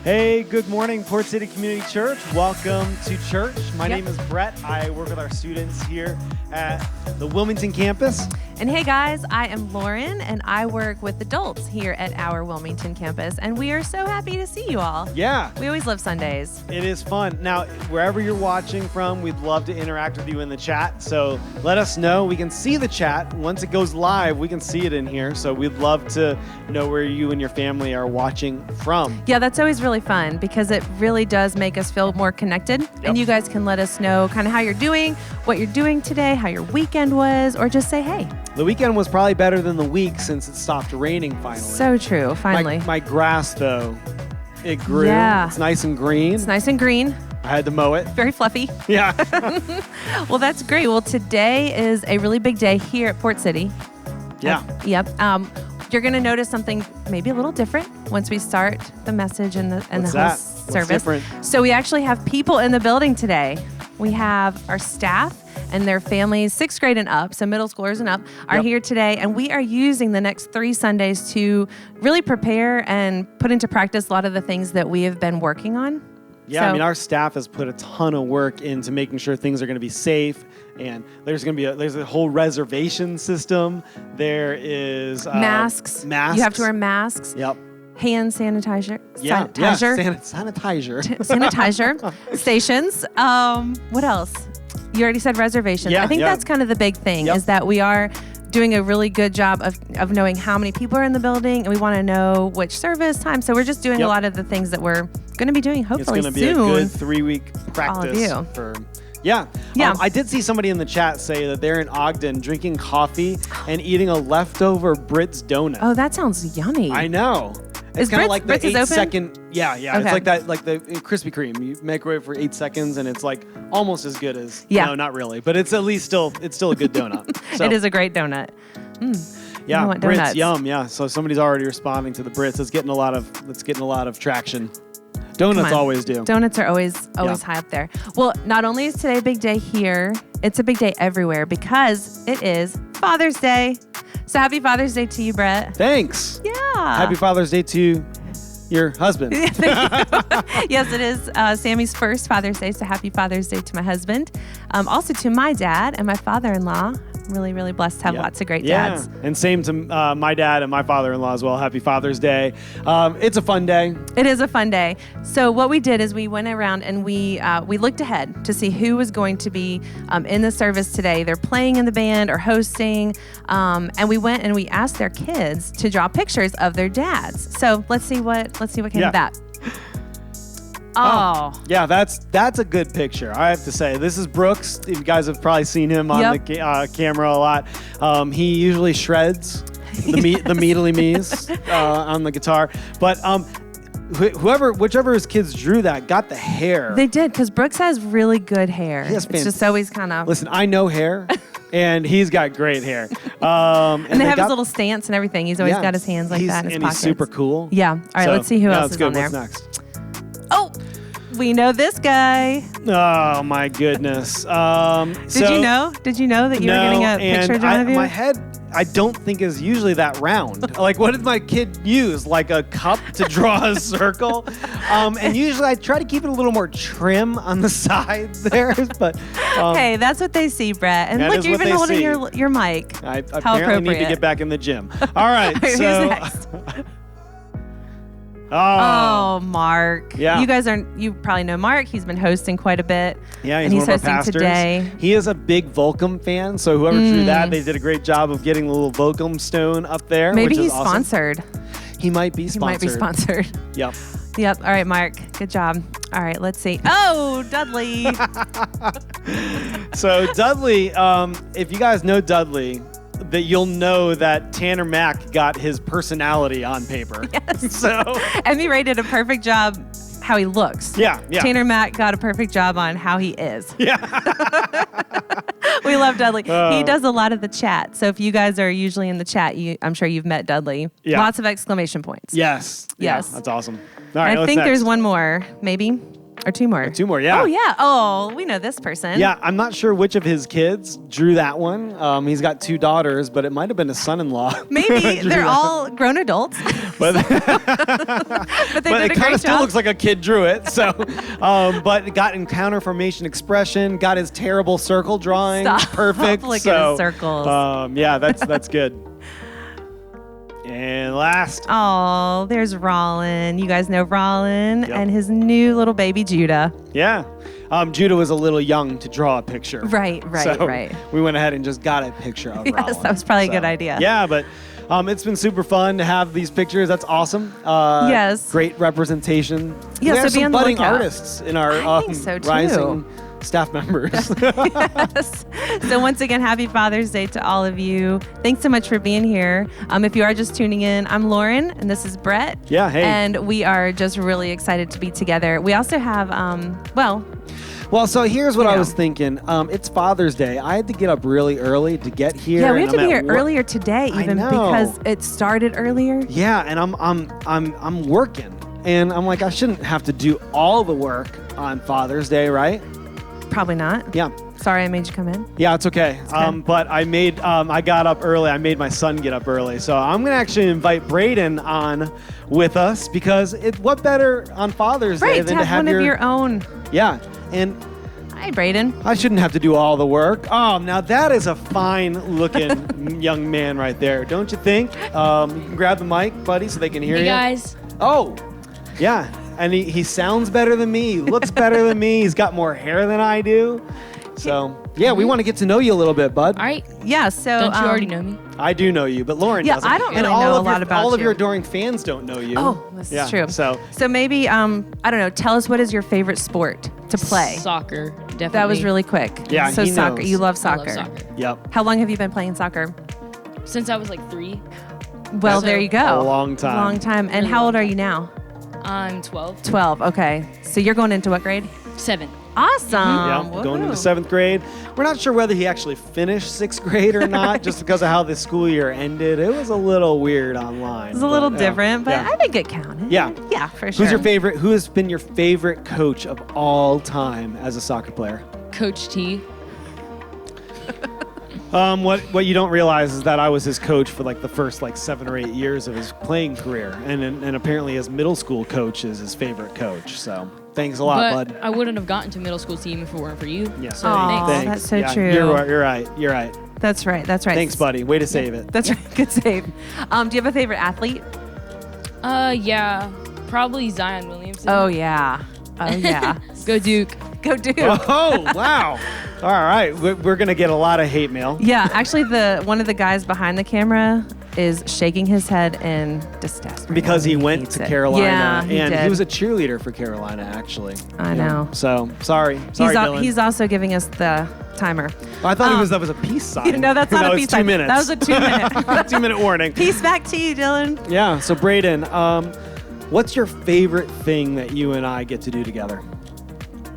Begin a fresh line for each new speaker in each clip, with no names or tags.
Hey, good morning, Port City Community Church. Welcome to church. My name is Brett. I work with our students here at the Wilmington campus.
And hey guys, I am Lauren, and I work with adults here at our Wilmington campus, and we are so happy to see you all.
Yeah.
We always love Sundays.
It is fun. Now, wherever you're watching from, we'd love to interact with you in the chat. So let us know. We can see the chat. Once it goes live, we can see it in here. So we'd love to know where you and your family are watching from.
Yeah, that's always really fun because it really does make us feel more connected. Yep. And you guys can let us know kind of how you're doing, what you're doing today, how your weekend was, or just say hey.
The weekend was probably better than the week since it stopped raining finally.
So true, finally.
My grass, though, it grew.
Yeah.
It's nice and green.
It's nice and green.
I had to mow it.
Very fluffy.
Yeah.
Well, that's great. Well, today is a really big day here at Port City.
Yeah.
Yep. You're going to notice something maybe a little different once we start the message and the whole service.
What's different?
So we actually have people in the building today. We have our staff and their families, 6th grade and up, so middle schoolers and up, are here today. And we are using the next 3 Sundays to really prepare and put into practice a lot of the things that we have been working on.
Yeah,
so,
I mean, our staff has put a ton of work into making sure things are going to be safe. And there's going to be there's a whole reservation system. There is
masks. You have to wear masks.
Yep.
Hand sanitizer.
Sanitizer.
Sanitizer stations. What else? You already said reservations.
Yeah,
I think that's kind of the big thing is that we are doing a really good job of knowing how many people are in the building, and we want to know which service time. So we're just doing a lot of the things that we're going to be doing hopefully soon.
It's going to be a good 3-week practice.
All of you.
For Yeah. I did see somebody in the chat say that they're in Ogden drinking coffee and eating a leftover Brits donut.
Oh, that sounds yummy.
I know. It's kind of like the 8-second. Yeah.
Okay.
It's like that, like the Krispy Kreme. You microwave it for 8 seconds, and it's like almost as good as.
Yeah.
No, not really, but it's at least still a good donut. So,
it is a great donut.
Yeah,
Brits,
donuts. Yum. Yeah. So somebody's already responding to the Brits. It's getting a lot of traction. Donuts always do.
Donuts are always high up there. Well, not only is today a big day here, it's a big day everywhere because it is Father's Day. So happy Father's Day to you, Brett.
Thanks.
Yeah.
Happy Father's Day to your husband.
Yes, it is Sammy's first Father's Day, so happy Father's Day to my husband. Also to my dad and my father-in-law. Really, really blessed to have lots of great dads.
And same to my dad and my father-in-law as well. Happy Father's Day. It's a fun day.
It is a fun day. So what we did is we went around and we looked ahead to see who was going to be in the service today. They're playing in the band or hosting. And we went and we asked their kids to draw pictures of their dads. So let's see what came of that. Oh.
Yeah, that's a good picture. I have to say, this is Brooks. You guys have probably seen him on the camera a lot. He usually shreds the meatly me's on the guitar. But whichever his kids drew that got the hair.
They did, because Brooks has really good hair. It's just always kind of.
Listen, I know hair. And he's got great hair.
And they have his little stance and everything. He's always got his hands like that in his pockets.
He's super cool.
Yeah. All right, let's see who else is on there.
What's next?
Oh, we know this guy.
Oh, my goodness.
Did you know that you were getting a picture drawn of you?
My head, I don't think is usually that round. Like, what did my kid use? Like a cup to draw a circle? And usually I try to keep it a little more trim on the side there. But
hey, that's what they see, Brett. And look, you're even holding your mic.
I apparently need to get back in the gym. All right.
Who's next? Oh, Mark.
Yeah.
You probably know Mark. He's been hosting quite a bit.
Yeah,
he's
one of our
hosting
pastors.
Today.
He is a big Volcom fan, so whoever drew that, they did a great job of getting the little Volcom stone up there.
Maybe
which
he's
is awesome.
sponsored.
He might be sponsored.
Yep. All right, Mark. Good job. All right, let's see. Oh, Dudley.
So Dudley, if you guys know Dudley, that you'll know that Tanner Mack got his personality on paper.
Yes.
So
Emmy Ray did a perfect job how he looks.
Yeah.
Tanner Mack got a perfect job on how he is.
Yeah.
We love Dudley. He does a lot of the chat. So if you guys are usually in the chat, I'm sure you've met Dudley.
Yeah.
Lots of exclamation points.
Yes.
Yes.
Yeah, that's awesome. All right,
I think there's one more, maybe. Or two more?
Two more, yeah.
Oh, yeah. Oh, we know this person.
Yeah, I'm not sure which of his kids drew that one. He's got 2 daughters, but it might have been a son-in-law.
Maybe. They're all grown adults.
But,
but they
but
did a
it kind
great
of still
job.
looks like a kid drew it. So, but got encounter formation expression, got his terrible circle drawing
Stop.
perfect.
Look
so,
at his circles.
yeah, that's good. And last.
Oh, there's Rollin. You guys know Rollin and his new little baby Judah.
Yeah. Judah was a little young to draw a picture.
Right.
So we went ahead and just got a picture of
Yes,
Rollin.
that was probably a good idea.
Yeah, but it's been super fun to have these pictures. That's awesome.
Yes.
Great representation.
Yeah,
we have
so be
some
on the
budding
lookout.
artists in our
I think so, too.
rising staff members.
Yes. So once again, happy Father's Day to all of you. Thanks so much for being here. If you are just tuning in, I'm Lauren, and this is Brett.
Yeah, hey.
And we are just really excited to be together. We also have,
Well, so here's what I was thinking. It's Father's Day. I had to get up really early to get here.
yeah, we have
and
to
I'm
be
at
here earlier today, even
know.
because it started earlier.
Yeah, and I'm working, and I'm like, I shouldn't have to do all the work on Father's Day, right?
Probably not.
Yeah.
Sorry, I made you come in.
Yeah, it's okay. But I got up early. I made my son get up early. So I'm going to actually invite Braden on with us because what better on Father's Day
Right,
than
to have one of your own.
Yeah, and
Hi, Braden.
I shouldn't have to do all the work. Oh, now that is a fine-looking young man right there, don't you think? You can grab the mic, buddy, so they can hear you.
Hey, guys.
Oh, yeah. And he sounds better than me. He looks better than me. He's got more hair than I do. So, yeah, we want to get to know you a little bit, bud.
All right.
Yeah, so...
Don't you already know me?
I do know you, but Lauren
Yeah,
doesn't.
I don't
And
really know a lot about
all of
you.
your adoring fans don't know you.
Oh, this is true.
So
maybe, I don't know, tell us what is your favorite sport to play?
Soccer, definitely.
That was really quick.
Yeah,
So
he
soccer.
knows.
You love
I
soccer.
love soccer.
Yep.
How long have you been playing soccer?
Since I was like 3.
Well,
That's
there you go.
a long time.
Long time. And
Really
how old
long
are you now?
I'm 12.
12. Okay. So you're going into what grade?
7.
Awesome.
Yeah, going into 7th grade. We're not sure whether he actually finished 6th grade or not, just because of how the school year ended. It was a little weird online.
It's a little
but,
different, but
yeah.
I think it counted.
Yeah.
Yeah, for sure.
Who's your favorite? Who has been your favorite coach of all time as a soccer player?
Coach T.
What you don't realize is that I was his coach for like the first 7 or 8 years of his playing career, and apparently his middle school coach is his favorite coach. So thanks a lot,
But
bud.
I wouldn't have gotten to middle school team if it weren't for you.
Yeah.
So
Aw.
thanks.
That's so
Yeah,
true.
You're right.
That's right.
Thanks, buddy. Way to save it.
That's right. Good save. Do you have a favorite athlete?
Yeah. Probably Zion Williamson.
Oh, yeah. Oh, yeah.
Go Duke.
Go Duke.
Oh, wow. All right. We're going to get a lot of hate mail.
Yeah, actually, one of the guys behind the camera is shaking his head in disgust.
Because he went
hates
to
it.
Carolina,
Yeah,
and
did.
he was a cheerleader for Carolina, actually.
I know.
So, sorry, Dylan.
He's also giving us the timer.
I thought that was a peace sign.
No, that's not
No,
a
it's
peace
2
sign.
minutes.
That was a 2-minute.
2-minute warning.
Peace back to you, Dylan.
Yeah, so Braden, what's your favorite thing that you and I get to do together?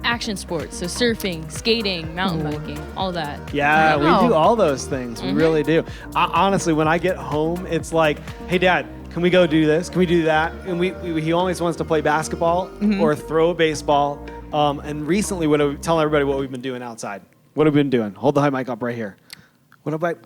Action sports. So surfing, skating, mountain biking, all that.
Yeah,
Wow.
we do all those things. We really do. Honestly, when I get home, it's like, hey, Dad, can we go do this? Can we do that? And he always wants to play basketball or throw a baseball. And recently, tell everybody what we've been doing outside. What have we been doing? Hold the high mic up right here. What about?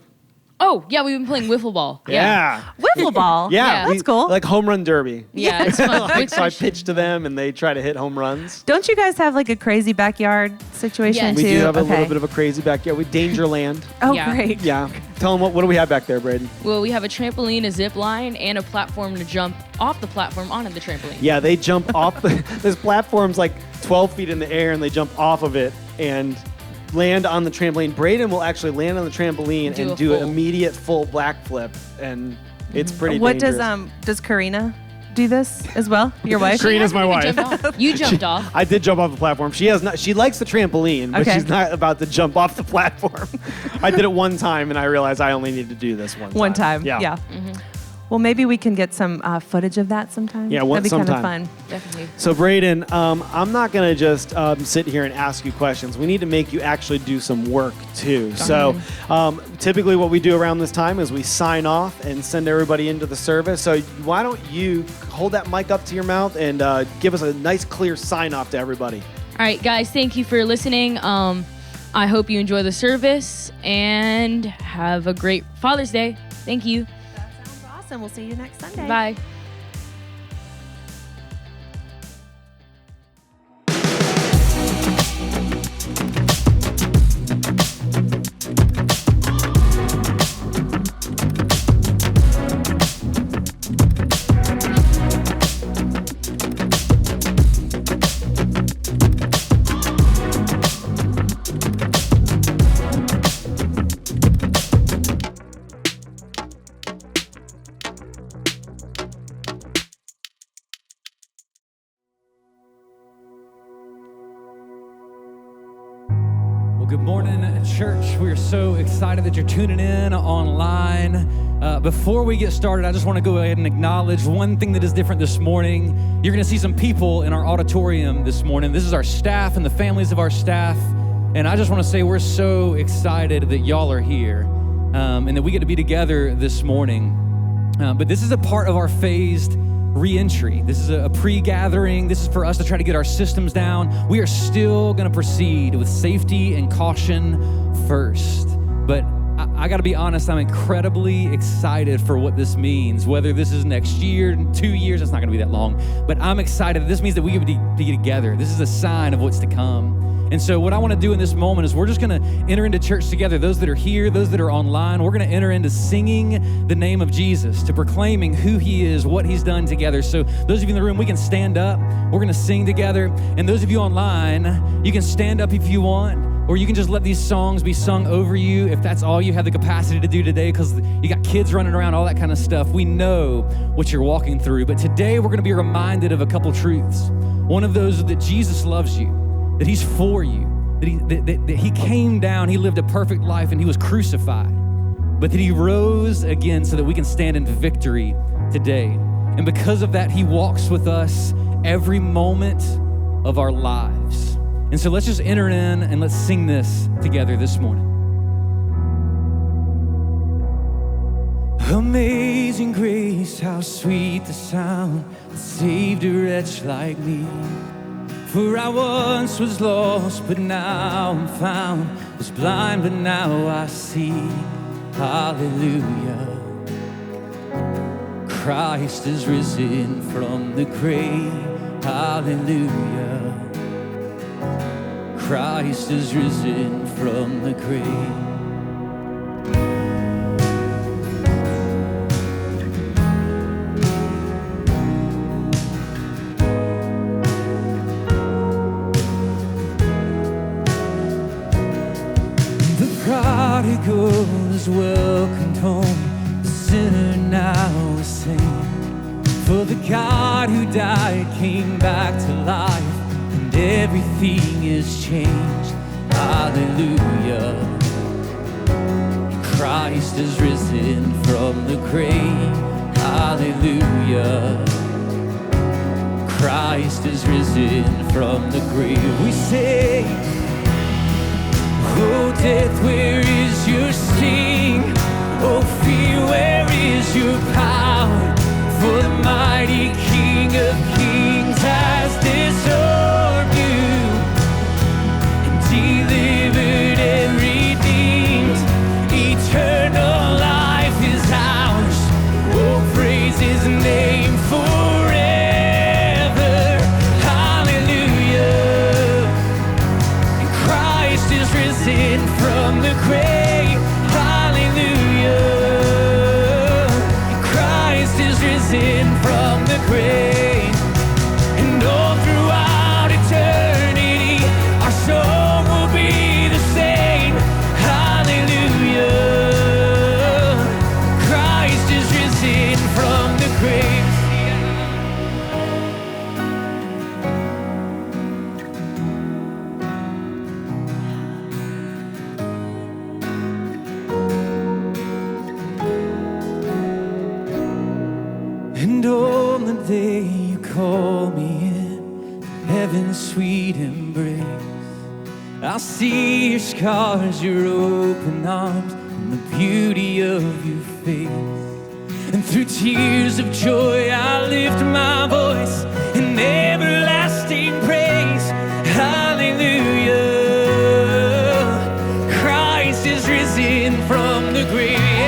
Oh, yeah, we've been playing wiffle ball.
Yeah.
Wiffle ball.
Yeah,
That's cool.
Like home run derby.
Yeah, it's fun.
So I pitch to them, and they try to hit home runs.
Don't you guys have a crazy backyard situation
Yes.
too?
We do have a
Okay.
little bit of a crazy backyard. We Dangerland.
Oh,
Yeah.
great.
Yeah. Tell them what do we have back there, Braden?
Well, we have a trampoline, a zip line, and a platform to jump off the platform onto the trampoline.
Yeah, they jump off. This platform's 12 feet in the air, and they jump off of it and land on the trampoline. Braden will actually land on the trampoline and do an immediate full back flip, and it's pretty
What
dangerous.
does Karina do this as well? Your wife?
Karina's my wife.
Jumped off. You jumped off.
I did jump off the platform. She likes the trampoline, but
Okay.
she's not about to jump off the platform. I did it one time, and I realized I only need to do this one time.
One time.
Yeah.
Yeah. Well, maybe we can get some footage of that sometime.
Yeah,
that'd be
sometime.
kind of fun.
Definitely.
So Braden, I'm not going to just sit here and ask you questions. We need to make you actually do some work too. So typically what we do around this time is we sign off and send everybody into the service. So why don't you hold that mic up to your mouth and give us a nice clear sign off to everybody.
All right, guys, thank you for listening. I hope you enjoy the service and have a great Father's Day. Thank you.
That sounds awesome. We'll see you next Sunday.
Bye.
Good morning, church. We are so excited that you're tuning in online. Before we get started, I just want to go ahead and acknowledge one thing that is different this morning. You're going to see some people in our auditorium this morning. This is our staff and the families of our staff. And I just want to say we're so excited that y'all are here and that we get to be together this morning. But this is a part of our phased re-entry. This is a pre-gathering. This is for us to try to get our systems down. We are still going to proceed with safety and caution first. But I got to be honest, I'm incredibly excited for what this means. Whether this is next year, 2 years, it's not going to be that long. But I'm excited. This means that we get to be together. This is a sign of what's to come. And so what I want to do in this moment is we're just going to enter into church together. Those that are here, those that are online, we're going to enter into singing the name of Jesus, to proclaiming who he is, what he's done together. So those of you in the room, we can stand up. We're going to sing together. And those of you online, you can stand up if you want, or you can just let these songs be sung over you if that's all you have the capacity to do today, because you got kids running around, all that kind of stuff. We know what you're walking through. But today we're going to be reminded of a couple truths. One of those is that Jesus loves you, that he's for you, that he came down, he lived a perfect life, and he was crucified, but that he rose again so that we can stand in victory today. And because of that, he walks with us every moment of our lives. And so let's just enter in and let's sing this together this morning. Amazing grace, how sweet the sound that saved a wretch like me. For I once was lost, but now I'm found. Was blind, but now I see. Hallelujah. Christ is risen from the grave. Hallelujah. Christ is risen from the grave. Prodigal is welcomed home, the sinner now is saved. For the God who died came back to life, and everything is changed. Hallelujah. Christ is risen from the grave. Hallelujah. Christ is risen from the grave. We say, oh, death, where is your sting? Oh, fear, where is your power? For the mighty King of Kings has disarmed you and delivered and redeemed. Eternal life is ours. Oh, praise his name forever. Hallelujah. And Christ is risen from the grave. Hallelujah. And Christ is risen from the grave. And all throughout eternity, our soul will be the same. Hallelujah. Christ is risen from the grave. And on the day you call me in, heaven's sweet embrace, I'll see your scars, your open arms, and the beauty of your face. And through tears of joy I'll lift my voice in everlasting praise. Hallelujah, Christ is risen from the grave.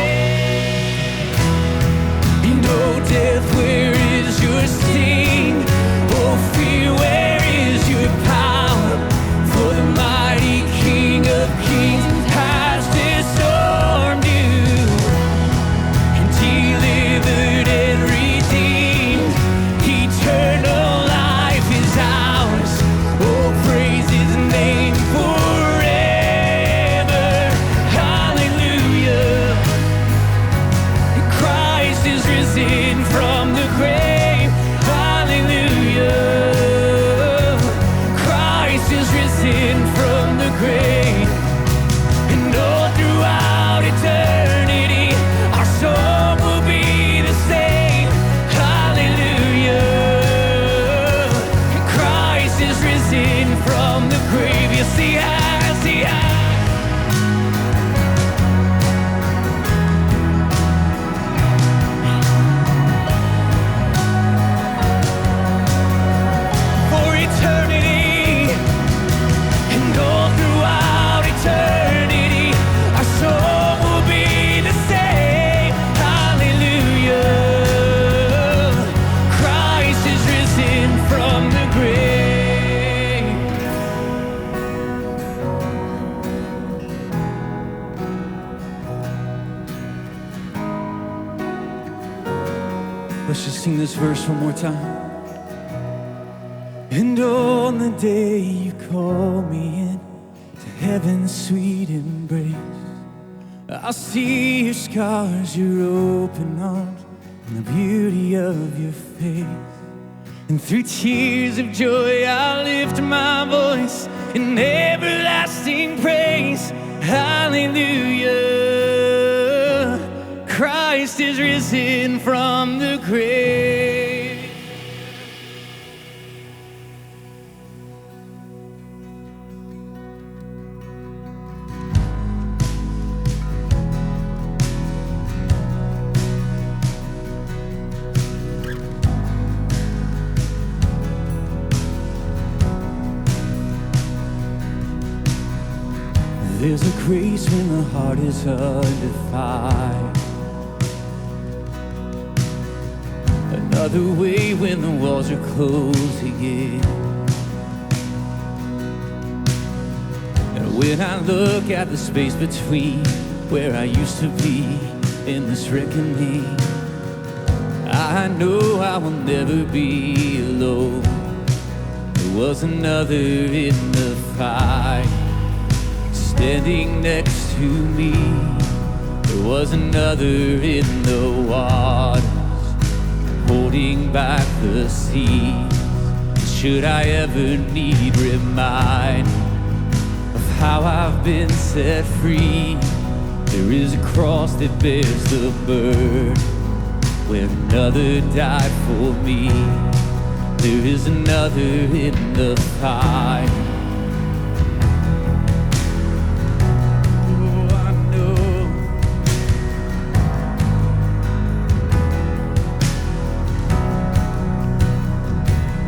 Oh death, where is your sting? Oh fear, where is your power? For the mighty King of Kings has disarmed you and delivered and redeemed. Eternal life is ours. Oh, praise his name forever. Hallelujah. Christ is risen from the grave. Hallelujah. Christ is risen from the grave. And all throughout eternity, our song will be the same. Hallelujah. Christ is risen from the grave. You see, I see, for eternity, and all throughout eternity, our soul will be the same. Hallelujah. Christ is risen from the grave. Let's just sing this verse one more time. And on the day you call me in to heaven's sweet embrace, I'll see your scars, your open arms, and the beauty of your face. And through tears of joy I'll lift my voice in everlasting praise. Hallelujah. Christ is risen from the grave. There's a grace when the heart is under fire, another way when the walls are closing in. And when I look at the space between where I used to be in this reckoning, I know I will never be alone. There was another in the fight, standing next to me. There was another in the waters, holding back the seas. Should I ever need remind of how I've been set free, there is a cross that bears the burden, where another died for me. There is another in the fight.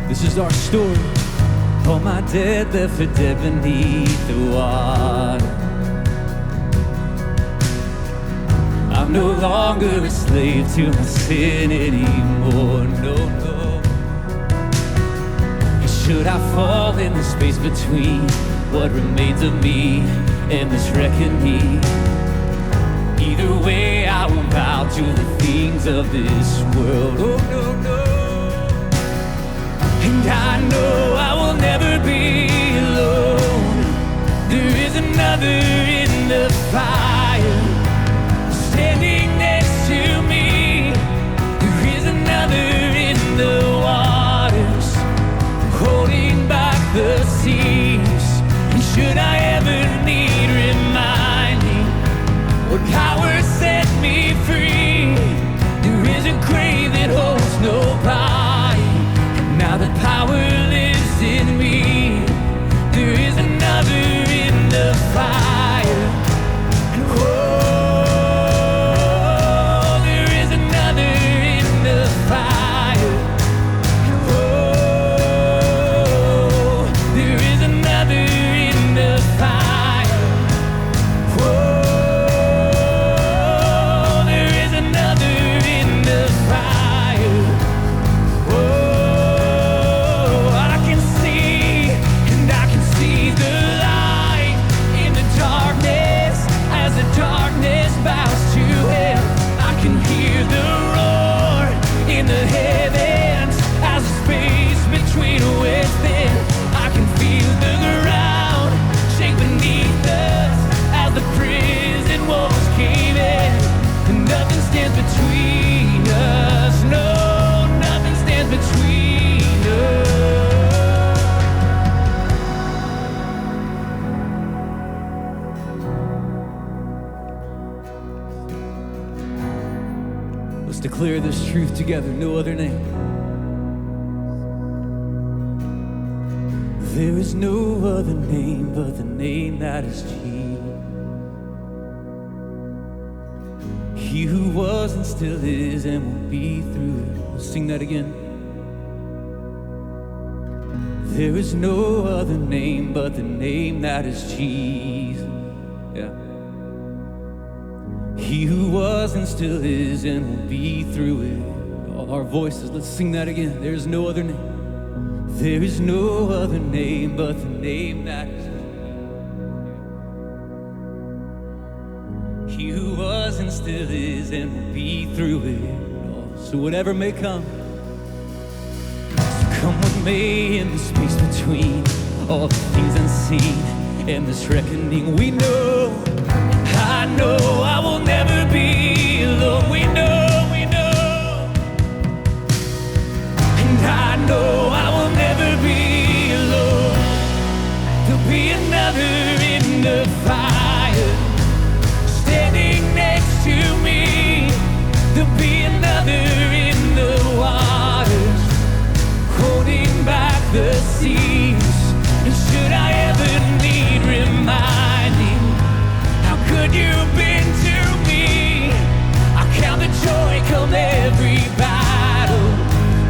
This is our story. All my dead left for dead beneath the water. I'm no longer a slave to my sin anymore. No, no. And should I fall in the space between what remains of me and this reckoning, either way I will bow to the things of this world. Oh, no, no. And I know I will never be alone. There is another in the fire, standing next to me. There is another in the waters, holding back the seas. And should I ever need reminding what power set me free, there is a grave that holds nobody. Now the power lives in me. There is another in the fire. Oh, there is another in the fire. Oh, there is another in the fire. Oh, there is another in the fire. Oh, I can see, and I can see the light in the darkness as the darkness bows to him. I can hear the roar in the heavens as the space between within. I can feel the ground shake beneath us as the prison walls cave in. And nothing stands between us. No, nothing stands between us. Let's declare this truth together. No other name. There is no other name but the name that is Jesus. He who was and still is and will be through it. Let's sing that again. There is no other name but the name that is Jesus. Yeah. He who was and still is and will be through it. All our voices, let's sing that again. There is no other name. There is no other name but the name that is Jesus. He who was and still is and will be through it all. So whatever may come, so come with me in the space between all the things unseen and this reckoning. We know, I know I will never be alone. We know. And I know I will never be alone. There'll be another in the fire standing next to me. There'll be another in the waters holding back the seas. And should I ever need reminding how good you've been to me, I count the joy come every battle,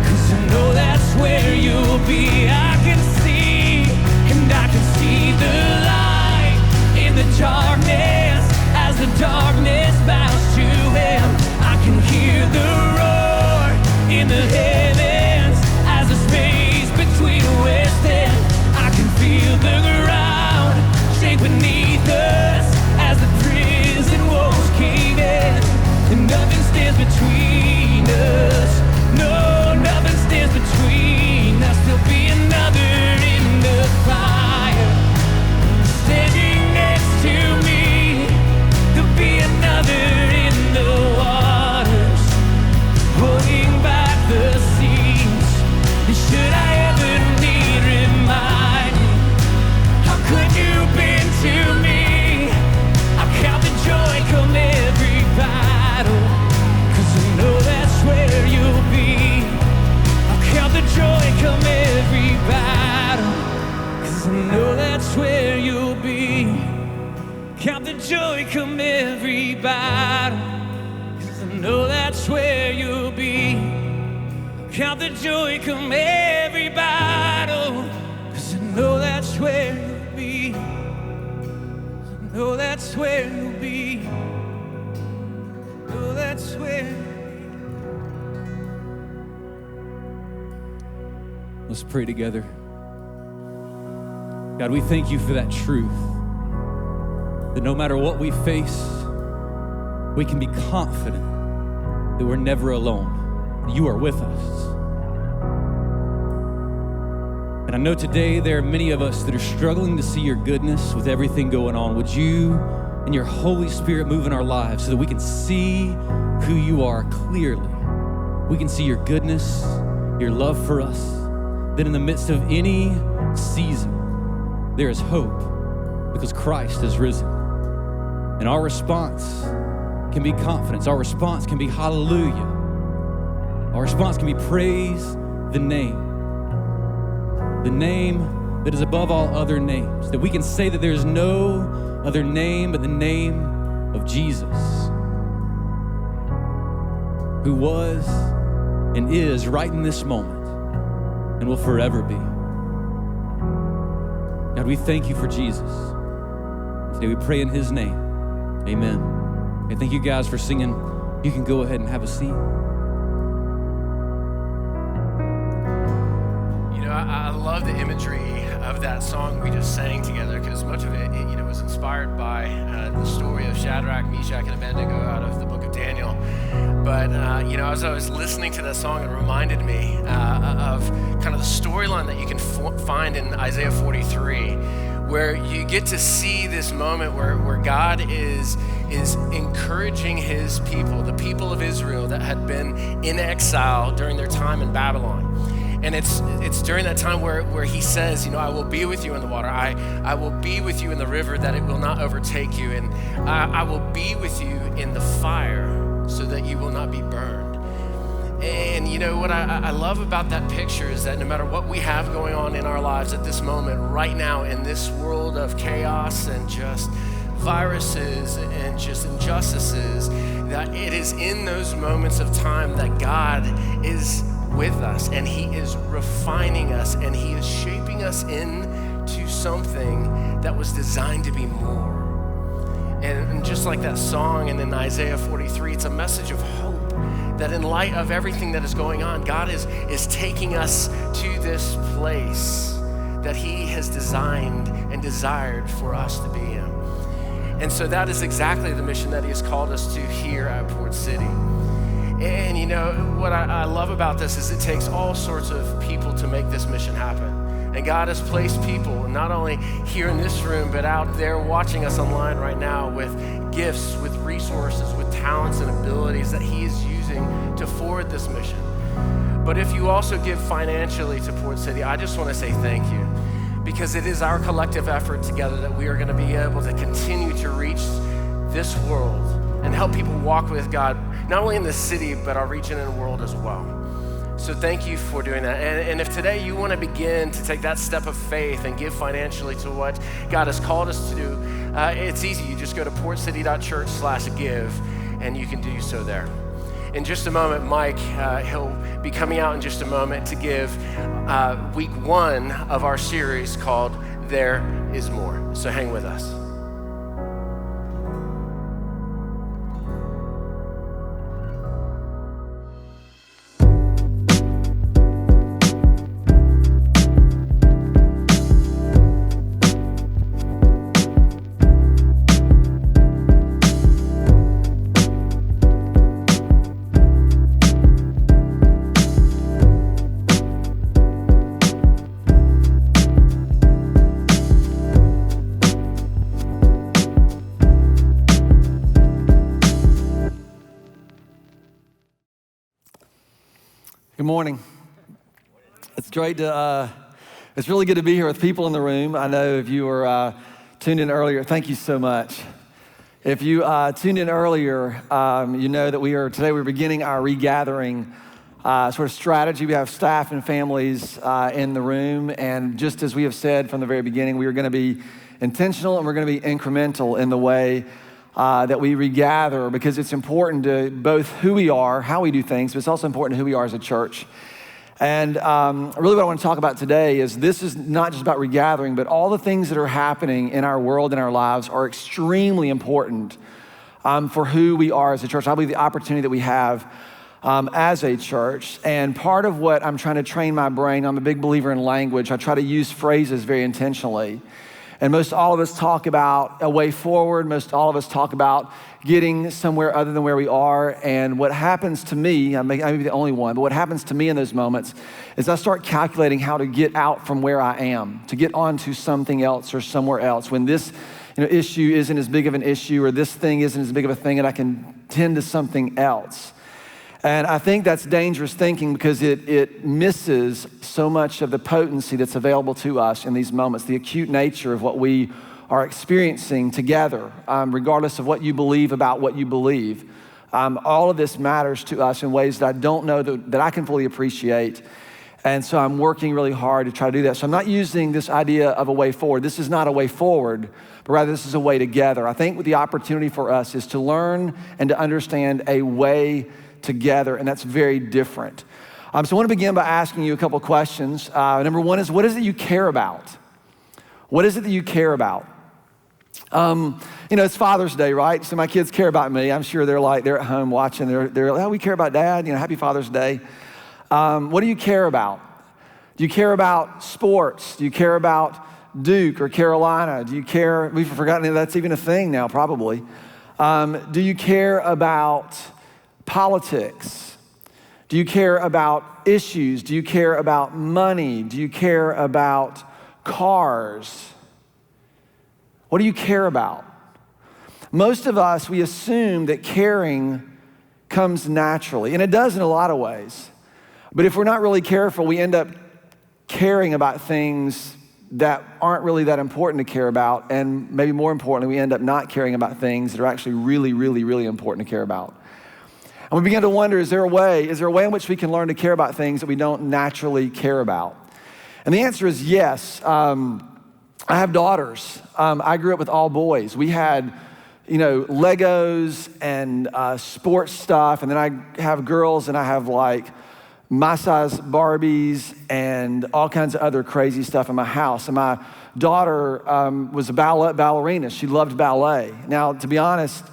'cause I know that's where you'll be. I can see, and I can see the light in the darkness as the darkness bows to him. I can hear the roar in the heavens as the space between within. I can feel the ground shake beneath us as the prison walls cave in. And nothing stands between us. No, nothing stands between us. There'll be another in the fire standing next to me. There'll be another in the waters holding back the seas. And should I ever need reminding how good you've been to me, I count the joy come every battle, 'cause I know that's where you'll be. I count the joy come every battle, 'cause I know that's where you'll be. Count the joy come every battle, 'cause I know that's where you'll be. Count the joy come every battle, 'cause I know that's where you'll be. I know that's where you'll be. I know that's where. Let's pray together. God, we thank you for that truth, that no matter what we face, we can be confident that we're never alone. You are with us. And I know today there are many of us that are struggling to see your goodness with everything going on. Would you and your Holy Spirit move in our lives so that we can see who you are clearly? We can see your goodness, your love for us, that in the midst of any season, there is hope because Christ has risen. And our response can be confidence. Our response can be hallelujah. Our response can be praise the name that is above all other names, that we can say that there is no other name but the name of Jesus, who was and is right in this moment and will forever be. God, we thank you for Jesus. Today we pray in his name. Amen. And thank you guys for singing. You can go ahead and have a seat.
I love the imagery of that song we just sang together, because much of it was inspired by the story of Shadrach, Meshach, and Abednego out of the book of Daniel. But as I was listening to that song, it reminded me of kind of the storyline that you can find in Isaiah 43, where you get to see this moment where God is encouraging his people, the people of Israel that had been in exile during their time in Babylon. And it's during that time where he says, I will be with you in the water. I will be with you in the river, that it will not overtake you. And I will be with you in the fire, so that you will not be burned. And what I love about that picture is that no matter what we have going on in our lives at this moment, right now, in this world of chaos and just viruses and just injustices, that it is in those moments of time that God is with us, and he is refining us, and he is shaping us into something that was designed to be more. And just like that song and in Isaiah 43, it's a message of hope, that in light of everything that is going on, God is taking us to this place that he has designed and desired for us to be in. And so that is exactly the mission that he has called us to here at Port City. And what I love about this is it takes all sorts of people to make this mission happen. And God has placed people, not only here in this room, but out there watching us online right now, with gifts, with resources, with talents and abilities that he is using to forward this mission. But if you also give financially to Port City, I just want to say thank you, because it is our collective effort together that we are going to be able to continue to reach this world and help people walk with God, not only in the city, but our region and world as well. So thank you for doing that. And if today you want to begin to take that step of faith and give financially to what God has called us to do, it's easy. You just go to portcity.church/give, and you can do so there. In just a moment, Mike, he'll be coming out in just a moment to give week 1 of our series called There Is More. So hang with us.
Good morning. It's great to, it's really good to be here with people in the room. I know if you were tuned in earlier, thank you so much. If you tuned in earlier, you know that today we're beginning our regathering sort of strategy. We have staff and families in the room, and just as we have said from the very beginning, we are going to be intentional and we're going to be incremental in the way that we regather, because it's important to both who we are, how we do things, but it's also important to who we are as a church. And really what I want to talk about today is this is not just about regathering, but all the things that are happening in our world and our lives are extremely important for who we are as a church. I believe the opportunity that we have as a church. And part of what I'm trying to train my brain, I'm a big believer in language. I try to use phrases very intentionally. And most all of us talk about a way forward. Most all of us talk about getting somewhere other than where we are. And what happens to me, I may be the only one, but what happens to me in those moments is I start calculating how to get out from where I am, to get onto something else or somewhere else. When this issue isn't as big of an issue, or this thing isn't as big of a thing, and I can tend to something else. And I think that's dangerous thinking, because it misses so much of the potency that's available to us in these moments, the acute nature of what we are experiencing together, regardless of what you believe about what you believe. All of this matters to us in ways that I don't know that I can fully appreciate. And so I'm working really hard to try to do that. So I'm not using this idea of a way forward. This is not a way forward, but rather this is a way together. I think the opportunity for us is to learn and to understand a way together, and that's very different. So I want to begin by asking you a couple questions. Number one is, what is it you care about? What is it that you care about? It's Father's Day, right? So my kids care about me. I'm sure they're at home watching. They're like, oh, we care about Dad. Happy Father's Day. What do you care about? Do you care about sports? Do you care about Duke or Carolina? Do you care? We've forgotten if that's even a thing now, probably. Do you care about politics? Do you care about issues? Do you care about money? Do you care about cars? What do you care about? Most of us, we assume that caring comes naturally, and it does in a lot of ways. But if we're not really careful, we end up caring about things that aren't really that important to care about, and maybe more importantly, we end up not caring about things that are actually really, really, really important to care about. And we begin to wonder, is there a way in which we can learn to care about things that we don't naturally care about? And the answer is yes. I have daughters. I grew up with all boys. We had, Legos and sports stuff, and then I have girls, and I have my size Barbies and all kinds of other crazy stuff in my house. And my daughter was a ballerina. She loved ballet. Now, to be honest,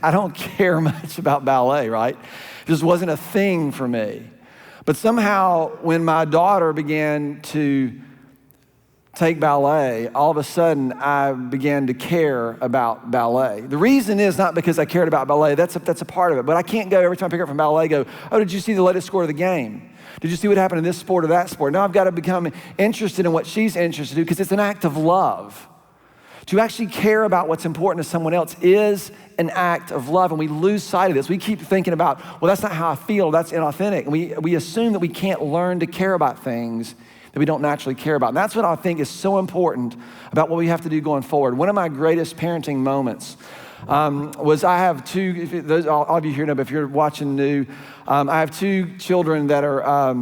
I don't care much about ballet, right? It just wasn't a thing for me. But somehow, when my daughter began to take ballet, all of a sudden I began to care about ballet. The reason is not because I cared about ballet, that's a part of it, but I can't go every time I pick her up from ballet, go, oh, did you see the latest score of the game? Did you see what happened in this sport or that sport? Now I've got to become interested in what she's interested in because it's an act of love. To actually care about what's important to someone else is an act of love, and we lose sight of this. We keep thinking about, well, that's not how I feel, that's inauthentic. And we assume that we can't learn to care about things that we don't naturally care about. And that's what I think is so important about what we have to do going forward. One of my greatest parenting moments was I have two, all of you here know, but if you're watching new, I have two children that are,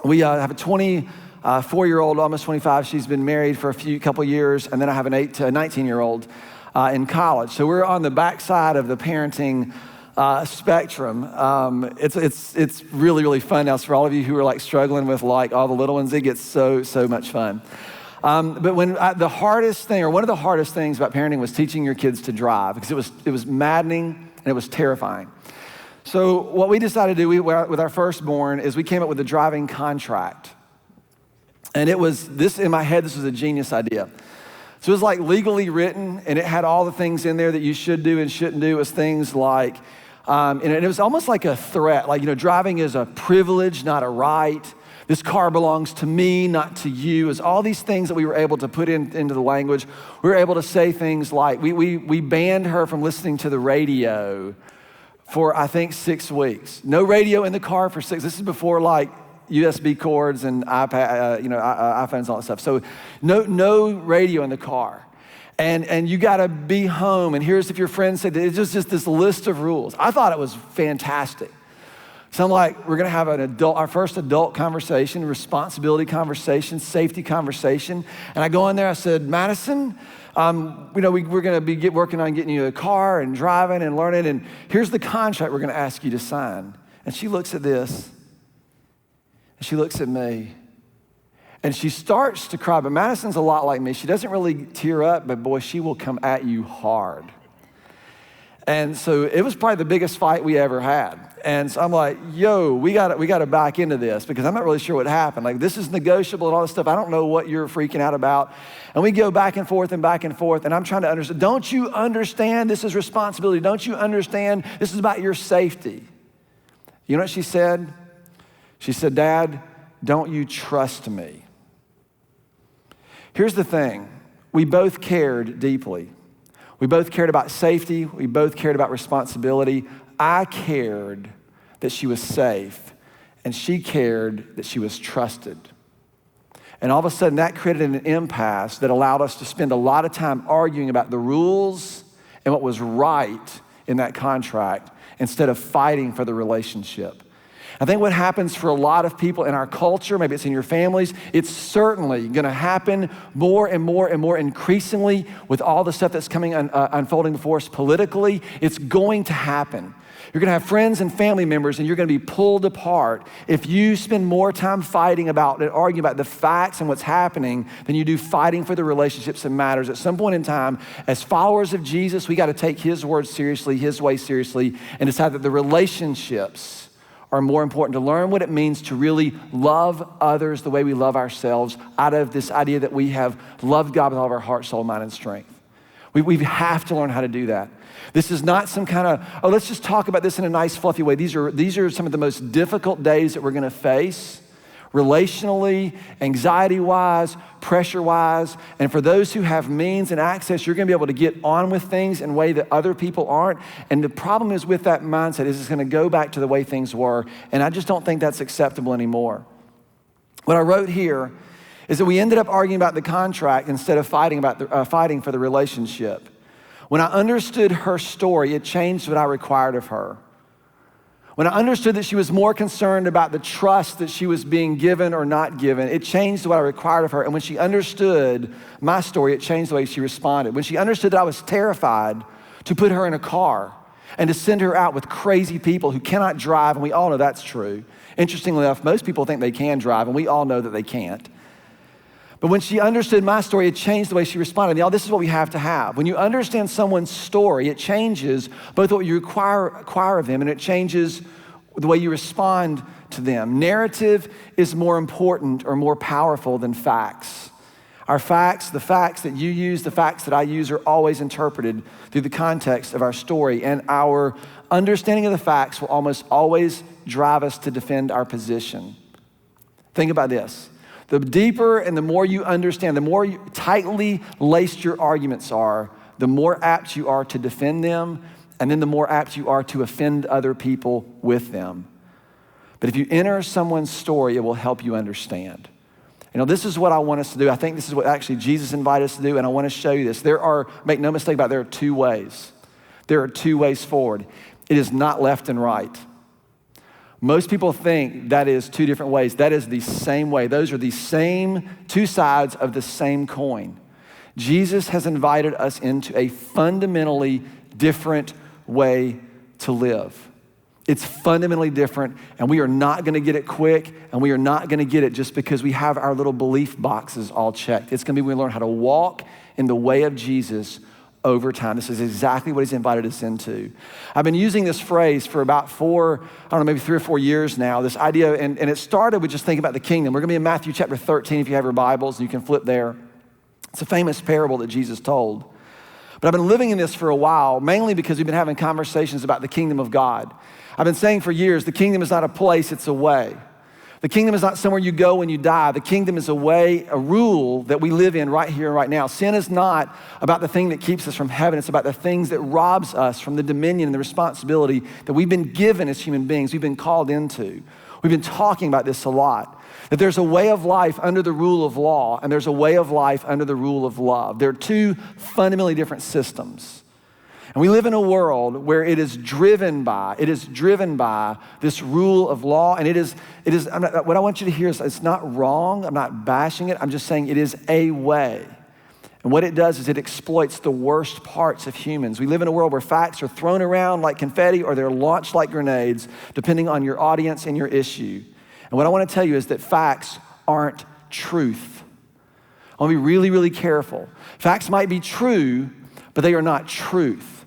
we have a 24-year-old, almost 25. She's been married for a couple years, and then I have an 8 to 19-year-old in college. So we're on the backside of the parenting spectrum. It's really, really fun now. So for all of you who are struggling with all the little ones, it gets so much fun. But when the hardest thing, or one of the hardest things about parenting was teaching your kids to drive, because it was maddening and it was terrifying. So what we decided to do with our firstborn is we came up with a driving contract. And it was this, in my head, this was a genius idea. So it was legally written, and it had all the things in there that you should do and shouldn't do. It was things and it was almost like a threat, driving is a privilege, not a right. This car belongs to me, not to you. It was all these things that we were able to put into the language. We were able to say things like, we banned her from listening to the radio for, I think, 6 weeks. No radio in the car for 6. This is before USB cords and iPad, iPhones and all that stuff. So no radio in the car. And you gotta be home. And here's if your friends say that it's just this list of rules. I thought it was fantastic. So I'm we're gonna have our first adult conversation, responsibility conversation, safety conversation. And I go in there, I said, Madison, we're gonna be working on getting you a car and driving and learning. And here's the contract we're gonna ask you to sign. And she looks at this. She looks at me, and she starts to cry. But Madison's a lot like me. She doesn't really tear up, but boy, she will come at you hard. And so it was probably the biggest fight we ever had. And so I'm like, yo, we got to back into this because I'm not really sure what happened. This is negotiable and all this stuff. I don't know what you're freaking out about. And we go back and forth, and I'm trying to understand. Don't you understand this is responsibility? Don't you understand this is about your safety? You know what she said? She said, Dad, don't you trust me? Here's the thing. We both cared deeply. We both cared about safety. We both cared about responsibility. I cared that she was safe, and she cared that she was trusted. And all of a sudden, that created an impasse that allowed us to spend a lot of time arguing about the rules and what was right in that contract, instead of fighting for the relationship. I think what happens for a lot of people in our culture, maybe it's in your families, it's certainly going to happen more and more and more increasingly with all the stuff that's coming unfolding before us politically. It's going to happen. You're going to have friends and family members, and you're going to be pulled apart if you spend more time fighting about and arguing about the facts and what's happening than you do fighting for the relationships that matters. At some point in time, as followers of Jesus, we got to take his word seriously, his way seriously, and decide that the relationships are more important, to learn what it means to really love others the way we love ourselves out of this idea that we have loved God with all of our heart, soul, mind, and strength. We have to learn how to do that. This is not some kind of, let's just talk about this in a nice, fluffy way. These are some of the most difficult days that we're going to face, relationally, anxiety-wise, pressure-wise. And for those who have means and access, you're going to be able to get on with things in a way that other people aren't. And the problem is with that mindset is it's going to go back to the way things were. And I just don't think that's acceptable anymore. What I wrote here is that we ended up arguing about the contract instead of fighting for the relationship. When I understood her story, it changed what I required of her. When I understood that she was more concerned about the trust that she was being given or not given, it changed what I required of her. And when she understood my story, it changed the way she responded. When she understood that I was terrified to put her in a car and to send her out with crazy people who cannot drive, and we all know that's true. Interestingly enough, most people think they can drive, and we all know that they can't. But when she understood my story, it changed the way she responded. Y'all, this is what we have to have. When you understand someone's story, it changes both what you require of them, and it changes the way you respond to them. Narrative is more important or more powerful than facts. Our facts, the facts that you use, the facts that I use are always interpreted through the context of our story, and our understanding of the facts will almost always drive us to defend our position. Think about this. The deeper and the more you understand, the more tightly laced your arguments are, the more apt you are to defend them, and then the more apt you are to offend other people with them. But if you enter someone's story, it will help you understand. You know, this is what I want us to do. I think this is what actually Jesus invited us to do, and I want to show you this. Make no mistake about it, there are two ways. There are two ways forward. It is not left and right. Most people think that is two different ways. That is the same way. Those are the same two sides of the same coin. Jesus has invited us into a fundamentally different way to live. It's fundamentally different, and we are not going to get it quick, and we are not going to get it just because we have our little belief boxes all checked. It's going to be when we learn how to walk in the way of Jesus over time. This is exactly what he's invited us into. I've been using this phrase for about maybe 3 or 4 years now, this idea, and it started with just thinking about the kingdom. We're going to be in Matthew chapter 13 if you have your Bibles, and you can flip there. It's a famous parable that Jesus told. But I've been living in this for a while, mainly because we've been having conversations about the kingdom of God. I've been saying for years, the kingdom is not a place, it's a way. The kingdom is not somewhere you go when you die. The kingdom is a way, a rule that we live in right here and right now. Sin is not about the thing that keeps us from heaven. It's about the things that robs us from the dominion and the responsibility that we've been given as human beings, we've been called into. We've been talking about this a lot, that there's a way of life under the rule of law, and there's a way of life under the rule of love. They're two fundamentally different systems. And we live in a world where it is driven by this rule of law. And what I want you to hear is it's not wrong. I'm not bashing it. I'm just saying it is a way. And what it does is it exploits the worst parts of humans. We live in a world where facts are thrown around like confetti or they're launched like grenades, depending on your audience and your issue. And what I want to tell you is that facts aren't truth. I want to be really, really careful. Facts might be true, but they are not truth.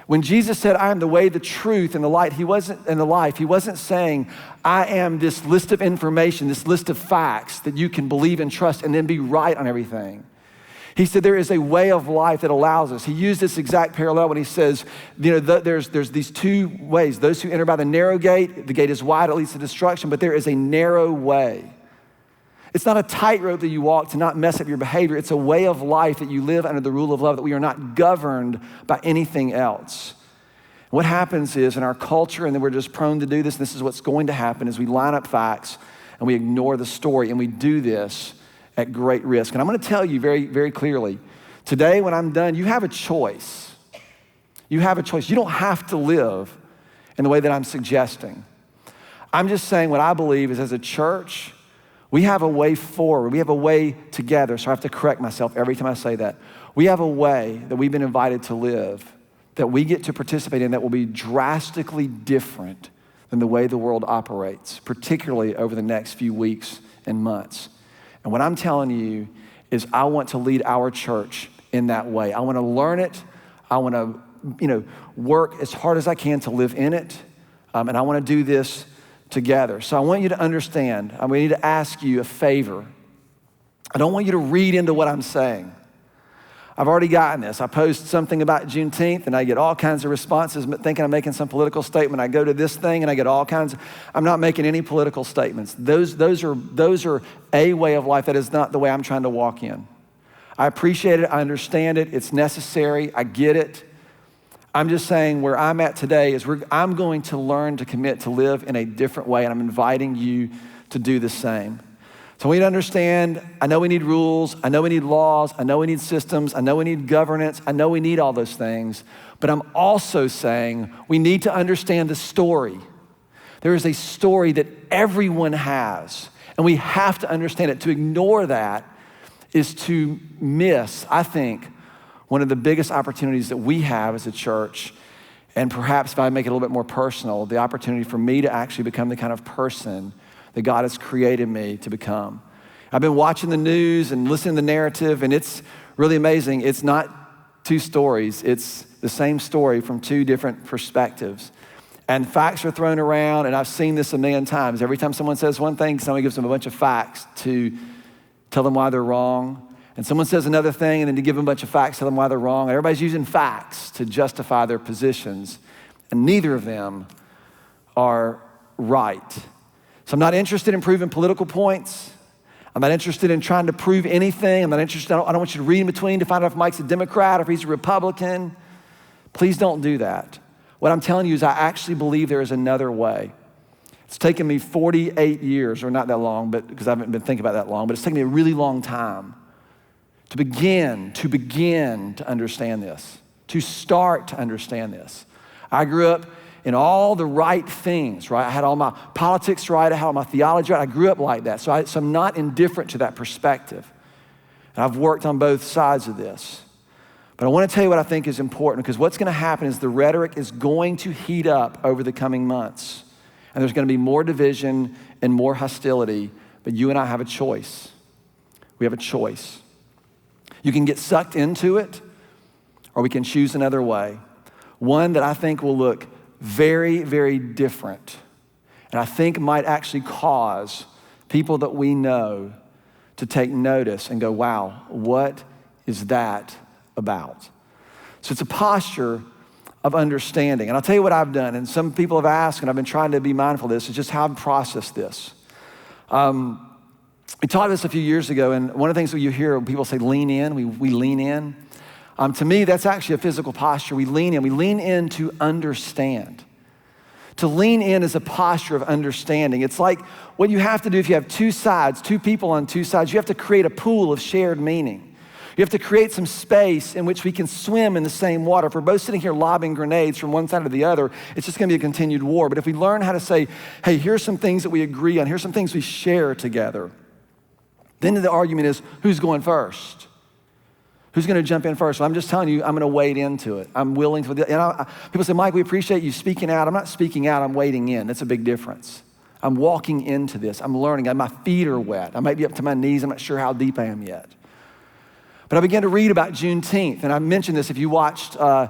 When Jesus said, I am the way, the truth, and the light, he wasn't saying, I am this list of information, this list of facts that you can believe and trust and then be right on everything. He said there is a way of life that allows us. He used this exact parallel when he says, there's these two ways. Those who enter by the narrow gate, the gate is wide, it leads to destruction, but there is a narrow way. It's not a tightrope that you walk to not mess up your behavior. It's a way of life that you live under the rule of love, that we are not governed by anything else. What happens is in our culture, and then we're just prone to do this, and this is what's going to happen, is we line up facts and we ignore the story, and we do this at great risk. And I'm going to tell you very, very clearly, today when I'm done, you have a choice. You have a choice. You don't have to live in the way that I'm suggesting. I'm just saying what I believe is as a church, we have a way forward. We have a way together. So I have to correct myself every time I say that. We have a way that we've been invited to live that we get to participate in that will be drastically different than the way the world operates, particularly over the next few weeks and months. And what I'm telling you is I want to lead our church in that way. I want to learn it. I want to, work as hard as I can to live in it. And I want to do this together. So I want you to understand, I need to ask you a favor. I don't want you to read into what I'm saying. I've already gotten this. I post something about Juneteenth and I get all kinds of responses thinking I'm making some political statement. I go to this thing and I get all kinds of, I'm not making any political statements. Those are a way of life. That is not the way I'm trying to walk in. I appreciate it. I understand it. It's necessary. I get it. I'm just saying where I'm at today is I'm going to learn to commit to live in a different way, and I'm inviting you to do the same. So we need to understand, I know we need rules, I know we need laws, I know we need systems, I know we need governance, I know we need all those things, but I'm also saying we need to understand the story. There is a story that everyone has, and we have to understand it. To ignore that is to miss, I think, one of the biggest opportunities that we have as a church, and perhaps if I make it a little bit more personal, the opportunity for me to actually become the kind of person that God has created me to become. I've been watching the news and listening to the narrative, and it's really amazing. It's not two stories. It's the same story from two different perspectives. And facts are thrown around, and I've seen this a million times. Every time someone says one thing, somebody gives them a bunch of facts to tell them why they're wrong. And someone says another thing, and then to give them a bunch of facts, tell them why they're wrong. And everybody's using facts to justify their positions, and neither of them are right. So I'm not interested in proving political points. I'm not interested in trying to prove anything. I'm not interested, I don't want you to read in between to find out if Mike's a Democrat or if he's a Republican. Please don't do that. What I'm telling you is I actually believe there is another way. It's taken me 48 years, or not that long, but because I haven't been thinking about that long, but it's taken me a really long time to begin to understand this, to start to understand this. I grew up in all the right things, right? I had all my politics right, I had all my theology right. I grew up like that, so I'm not indifferent to that perspective. And I've worked on both sides of this. But I want to tell you what I think is important, because what's going to happen is the rhetoric is going to heat up over the coming months. And there's going to be more division and more hostility, but you and I have a choice. We have a choice. You can get sucked into it, or we can choose another way. One that I think will look very, very different, and I think might actually cause people that we know to take notice and go, wow, what is that about? So it's a posture of understanding. And I'll tell you what I've done, and some people have asked, and I've been trying to be mindful of this, is just how I've processed this. We taught this a few years ago, and one of the things that you hear when people say lean in, we lean in. To me, that's actually a physical posture. We lean in to understand. To lean in is a posture of understanding. It's like what you have to do if you have two sides, two people on two sides, you have to create a pool of shared meaning. You have to create some space in which we can swim in the same water. If we're both sitting here lobbing grenades from one side to the other, it's just gonna be a continued war. But if we learn how to say, hey, here's some things that we agree on, here's some things we share together, then the argument is, who's going first? Who's gonna jump in first? Well, I'm just telling you, I'm gonna wade into it. I'm willing to, people say, Mike, we appreciate you speaking out. I'm not speaking out, I'm wading in. That's a big difference. I'm walking into this, I'm learning. My feet are wet. I might be up to my knees, I'm not sure how deep I am yet. But I began to read about Juneteenth, and I mentioned this if you watched, saw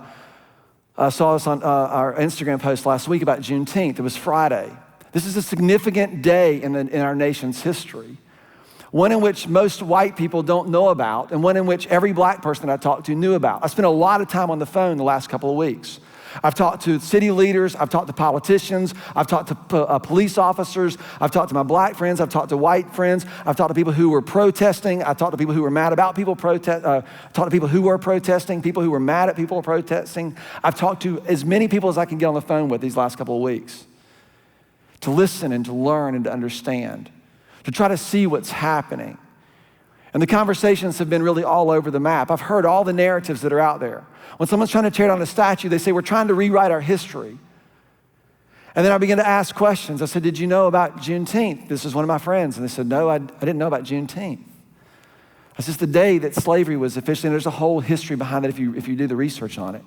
this on our Instagram post last week about Juneteenth. It was Friday. This is a significant day in our nation's history. One in which most white people don't know about, and one in which every black person that I talked to knew about. I spent a lot of time on the phone the last couple of weeks. I've talked to city leaders, I've talked to politicians, I've talked to police officers, I've talked to my black friends, I've talked to white friends, I've talked to people who were protesting, I've talked to people who were mad about people talked to people who were protesting, people who were mad at people protesting. I've talked to as many people as I can get on the phone with these last couple of weeks to listen and to learn and to understand, to try to see what's happening. And the conversations have been really all over the map. I've heard all the narratives that are out there. When someone's trying to tear down a statue, they say, we're trying to rewrite our history. And then I began to ask questions. I said, did you know about Juneteenth? This is one of my friends. And they said, no, I didn't know about Juneteenth. It's just the day that slavery was officially, and there's a whole history behind it if you do the research on it.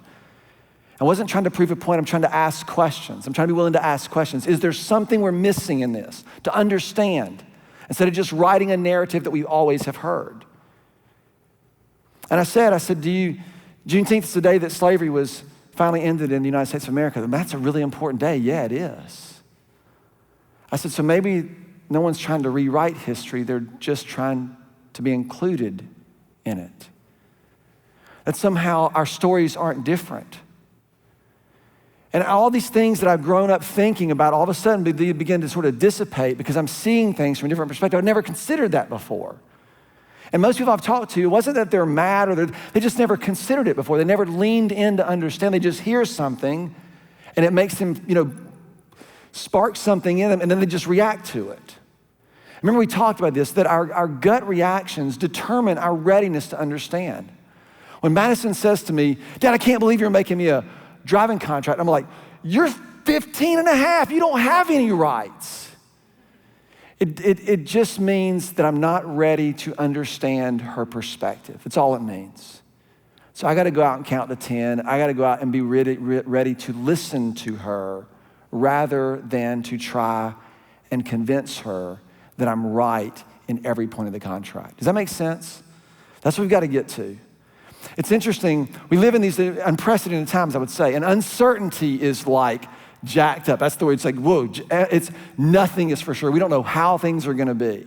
I wasn't trying to prove a point. I'm trying to ask questions. I'm trying to be willing to ask questions. Is there something we're missing in this to understand instead of just writing a narrative that we always have heard? And I said, Juneteenth is the day that slavery was finally ended in the United States of America. That's a really important day. Yeah, it is. I said, so maybe no one's trying to rewrite history. They're just trying to be included in it. That somehow our stories aren't different. And all these things that I've grown up thinking about, all of a sudden they begin to sort of dissipate because I'm seeing things from a different perspective. I've never considered that before. And most people I've talked to, it wasn't that they're mad or they just never considered it before. They never leaned in to understand. They just hear something and it makes them, spark something in them and then they just react to it. Remember we talked about this, that our gut reactions determine our readiness to understand. When Madison says to me, Dad, I can't believe you're making me a driving contract, I'm like, you're 15 and a half, you don't have any rights. It just means that I'm not ready to understand her perspective. That's all it means. So I gotta go out and count to 10. I gotta go out and be ready to listen to her rather than to try and convince her that I'm right in every point of the contract. Does that make sense? That's what we've gotta get to. It's interesting, we live in these unprecedented times, I would say, and uncertainty is like jacked up. That's the way it's like, whoa, nothing is for sure. We don't know how things are gonna be.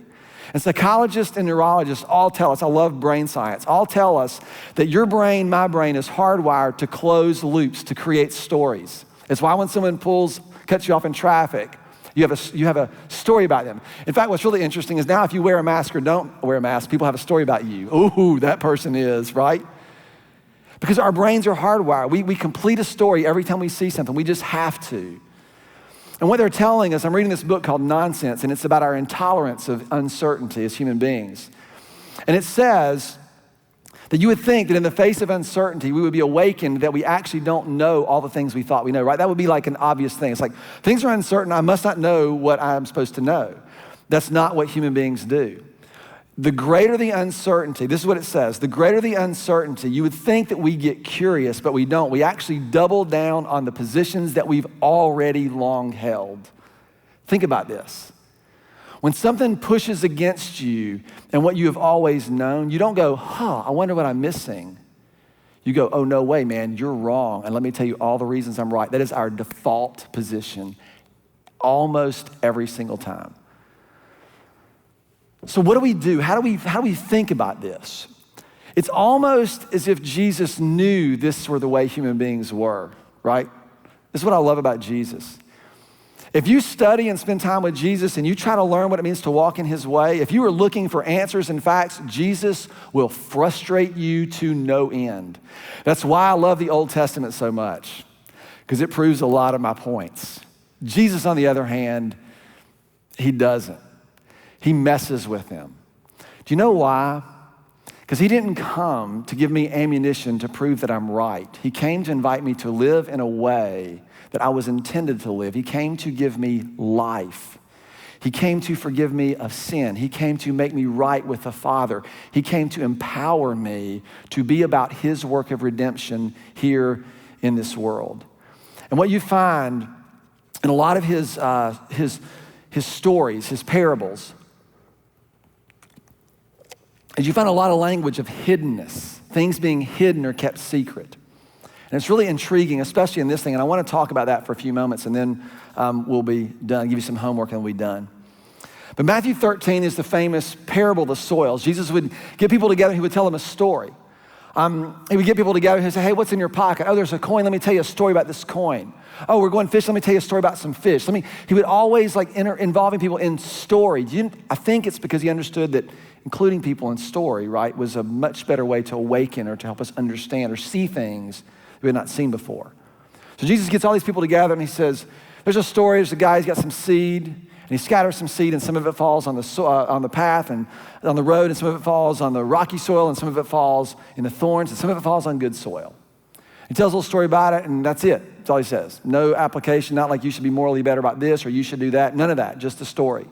And psychologists and neurologists all tell us, I love brain science, all tell us that your brain, my brain is hardwired to close loops, to create stories. It's why when someone cuts you off in traffic, you have a story about them. In fact, what's really interesting is now if you wear a mask or don't wear a mask, people have a story about you. Ooh, that person is, right? Because our brains are hardwired. We complete a story every time we see something. We just have to. And what they're telling us, I'm reading this book called Nonsense, and it's about our intolerance of uncertainty as human beings. And it says that you would think that in the face of uncertainty, we would be awakened that we actually don't know all the things we thought we know, right? That would be like an obvious thing. It's like, things are uncertain, I must not know what I'm supposed to know. That's not what human beings do. The greater the uncertainty, this is what it says, the greater the uncertainty, you would think that we get curious, but we don't. We actually double down on the positions that we've already long held. Think about this. When something pushes against you and what you have always known, you don't go, I wonder what I'm missing. You go, oh, no way, man, you're wrong. And let me tell you all the reasons I'm right. That is our default position almost every single time. So what do we do? How do we think about this? It's almost as if Jesus knew this were the way human beings were, right? This is what I love about Jesus. If you study and spend time with Jesus and you try to learn what it means to walk in his way, if you are looking for answers and facts, Jesus will frustrate you to no end. That's why I love the Old Testament so much, because it proves a lot of my points. Jesus, on the other hand, he doesn't. He messes with them. Do you know why? Because he didn't come to give me ammunition to prove that I'm right. He came to invite me to live in a way that I was intended to live. He came to give me life. He came to forgive me of sin. He came to make me right with the Father. He came to empower me to be about his work of redemption here in this world. And what you find in a lot of his stories, his parables, is you find a lot of language of hiddenness, things being hidden or kept secret. And it's really intriguing, especially in this thing, and I want to talk about that for a few moments, and then we'll be done, give you some homework, and we'll be done. But Matthew 13 is the famous parable of the soils. Jesus would get people together, he would tell them a story. He would get people together, he'd say, hey, what's in your pocket? Oh, there's a coin, let me tell you a story about this coin. Oh, we're going fishing, let me tell you a story about some fish. He would always involving people in story. I think it's because he understood that including people in story, right, was a much better way to awaken or to help us understand or see things we had not seen before. So Jesus gets all these people together and he says, there's a story, there's a guy, he's got some seed, and he scatters some seed, and some of it falls on the path and on the road, and some of it falls on the rocky soil, and some of it falls in the thorns, and some of it falls on good soil. He tells a little story about it, and that's it. That's all he says. No application, not like you should be morally better about this or you should do that. None of that, just the story.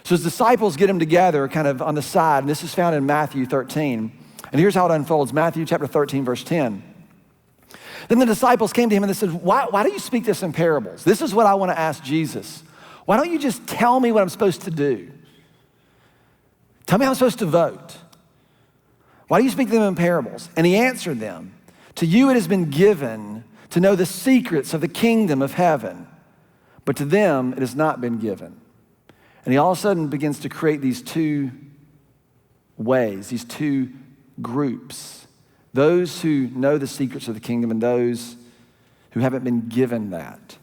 So his disciples get him together kind of on the side, and this is found in Matthew 13. And here's how it unfolds. Matthew chapter 13, verse 10. Then the disciples came to him and they said, why do you speak this in parables? This is what I want to ask Jesus. Why don't you just tell me what I'm supposed to do? Tell me how I'm supposed to vote. Why do you speak them in parables? And he answered them, to you it has been given to know the secrets of the kingdom of heaven, but to them it has not been given. And he all of a sudden begins to create these two ways, these two groups. Those who know the secrets of the kingdom and those who haven't been given that.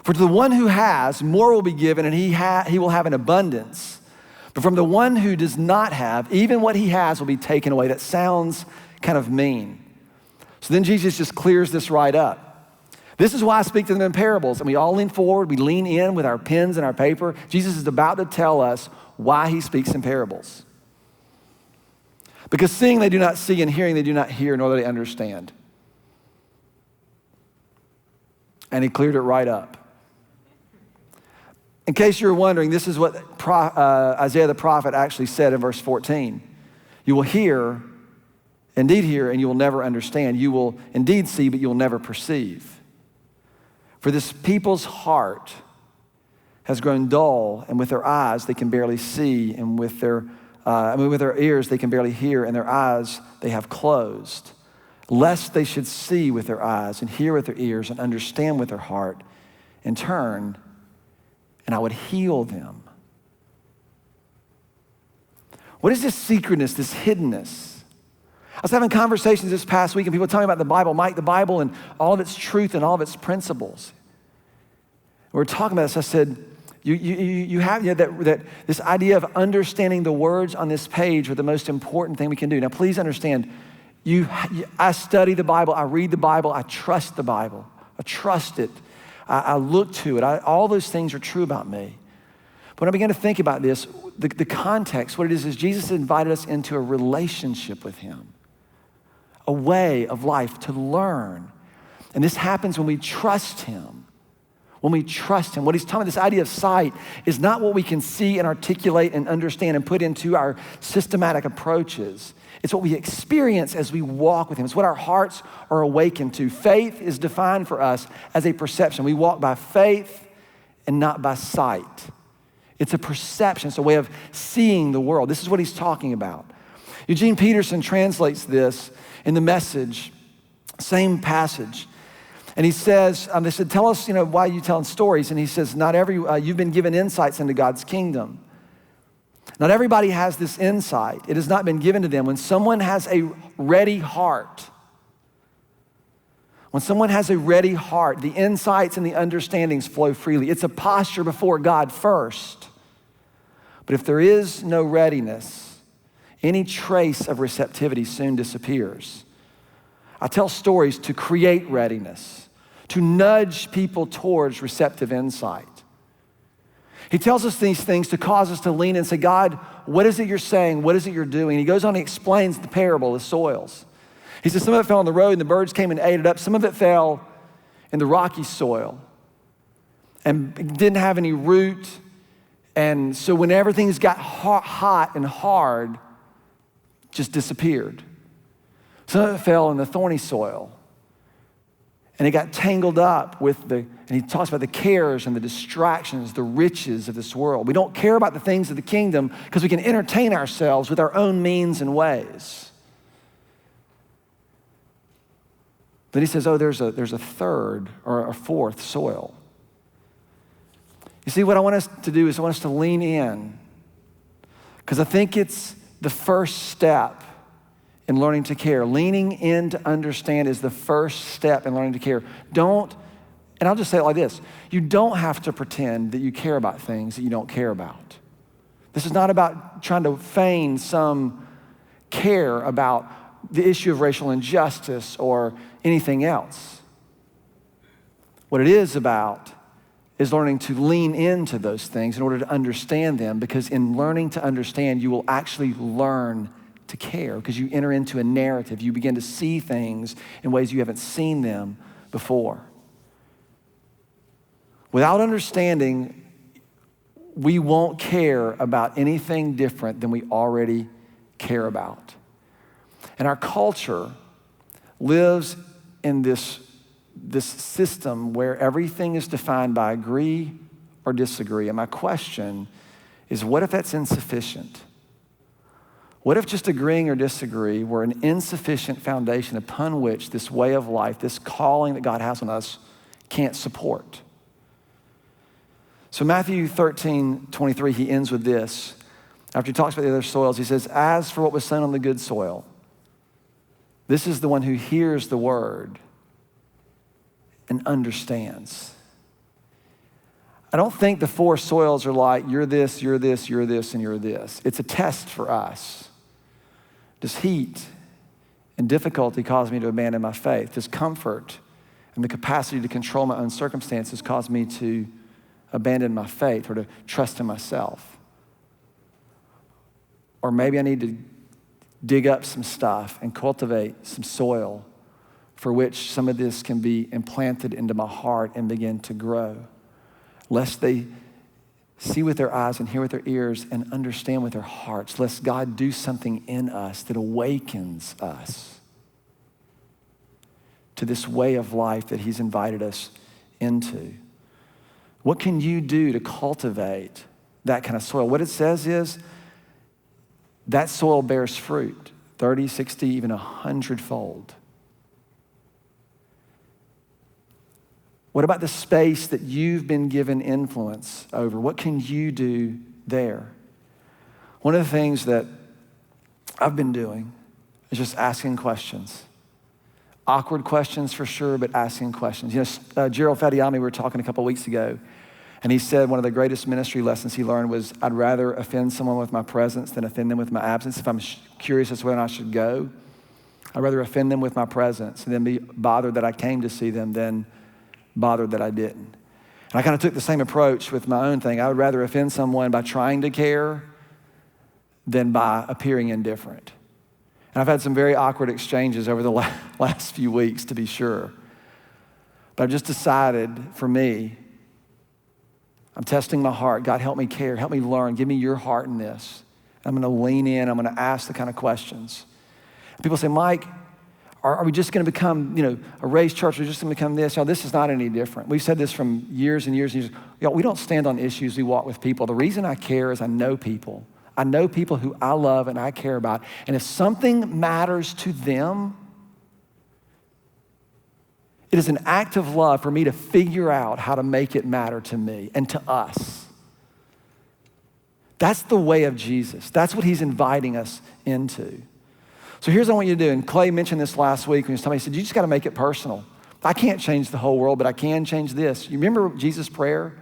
For to the one who has, more will be given, and he will have an abundance. But from the one who does not have, even what he has will be taken away. That sounds kind of mean. So then Jesus just clears this right up. This is why I speak to them in parables. And we all lean forward, we lean in with our pens and our paper. Jesus is about to tell us why he speaks in parables. Because seeing they do not see, and hearing they do not hear, nor do they understand. And he cleared it right up. In case you're wondering, this is what Isaiah the prophet actually said in verse 14. You will hear, indeed hear, and you will never understand. You will indeed see, but you will never perceive. For this people's heart has grown dull, and with their eyes they can barely see, and with their ears they can barely hear, and their eyes they have closed, lest they should see with their eyes and hear with their ears and understand with their heart and turn, and I would heal them. What is this secretness, this hiddenness? I was having conversations this past week and people telling me about the Bible, Mike, the Bible and all of its truth and all of its principles. We were talking about this. I said, you have that this idea of understanding the words on this page are the most important thing we can do. Now, please understand, I study the Bible, I read the Bible, I trust the Bible. I trust it. I look to it. All those things are true about me. But when I began to think about this, the context, what it is Jesus invited us into a relationship with him, a way of life to learn. And this happens when we trust him. When we trust him. What he's talking about, this idea of sight, is not what we can see and articulate and understand and put into our systematic approaches. It's what we experience as we walk with him. It's what our hearts are awakened to. Faith is defined for us as a perception. We walk by faith and not by sight. It's a perception. It's a way of seeing the world. This is what he's talking about. Eugene Peterson translates this in the Message, same passage. And he says, they said, tell us, why are you telling stories? And he says, you've been given insights into God's kingdom. Not everybody has this insight. It has not been given to them. When someone has a ready heart, the insights and the understandings flow freely. It's a posture before God first. But if there is no readiness, any trace of receptivity soon disappears. I tell stories to create readiness, to nudge people towards receptive insight. He tells us these things to cause us to lean in and say, God, what is it you're saying? What is it you're doing? And he goes on and explains the parable of soils. He says some of it fell on the road and the birds came and ate it up. Some of it fell in the rocky soil and didn't have any root. And so when everything's got hot and hard, just disappeared. Some of it fell in the thorny soil. And it got tangled up with and he talks about the cares and the distractions, the riches of this world. We don't care about the things of the kingdom because we can entertain ourselves with our own means and ways. Then he says, there's a third or a fourth soil. You see, what I want us to do is I want us to lean in, because I think it's the first step in learning to care. Leaning in to understand is the first step in learning to care. And I'll just say it like this, you don't have to pretend that you care about things that you don't care about. This is not about trying to feign some care about the issue of racial injustice or anything else. What it is about is learning to lean into those things in order to understand them, because in learning to understand, you will actually learn to care because you enter into a narrative. You begin to see things in ways you haven't seen them before. Without understanding, we won't care about anything different than we already care about. And our culture lives in this system where everything is defined by agree or disagree. And my question is, what if that's insufficient? What if just agreeing or disagree were an insufficient foundation upon which this way of life, this calling that God has on us, can't support? So Matthew 13:23, he ends with this. After he talks about the other soils, he says, as for what was sown on the good soil, this is the one who hears the word and understands. I don't think the four soils are like, you're this, you're this, you're this, and you're this. It's a test for us. Does heat and difficulty cause me to abandon my faith? Does comfort and the capacity to control my own circumstances cause me to abandon my faith or to trust in myself? Or maybe I need to dig up some stuff and cultivate some soil for which some of this can be implanted into my heart and begin to grow, lest they see with their eyes and hear with their ears and understand with their hearts, lest God do something in us that awakens us to this way of life that he's invited us into. What can you do to cultivate that kind of soil? What it says is that soil bears fruit, 30, 60, even 100-fold. What about the space that you've been given influence over? What can you do there? One of the things that I've been doing is just asking questions. Awkward questions for sure, but asking questions. You know, Gerald Fadiami, we were talking a couple weeks ago, and he said one of the greatest ministry lessons he learned was, I'd rather offend someone with my presence than offend them with my absence. If I'm curious as to when I should go, I'd rather offend them with my presence and then be bothered that I came to see them than bothered that I didn't. And I kind of took the same approach with my own thing. I would rather offend someone by trying to care than by appearing indifferent. And I've had some very awkward exchanges over the last few weeks, to be sure. But I've just decided, for me, I'm testing my heart. God, help me care. Help me learn. Give me your heart in this. I'm going to lean in. I'm going to ask the kind of questions. People say, Mike, are we just going to become, a raised church? Are we just going to become this? This is not any different. We've said this from years and years and years. We don't stand on issues. We walk with people. The reason I care is I know people. I know people who I love and I care about. And if something matters to them, it is an act of love for me to figure out how to make it matter to me and to us. That's the way of Jesus. That's what he's inviting us into. So here's what I want you to do. And Clay mentioned this last week when he was telling me, he said, you just got to make it personal. I can't change the whole world, but I can change this. You remember Jesus' prayer?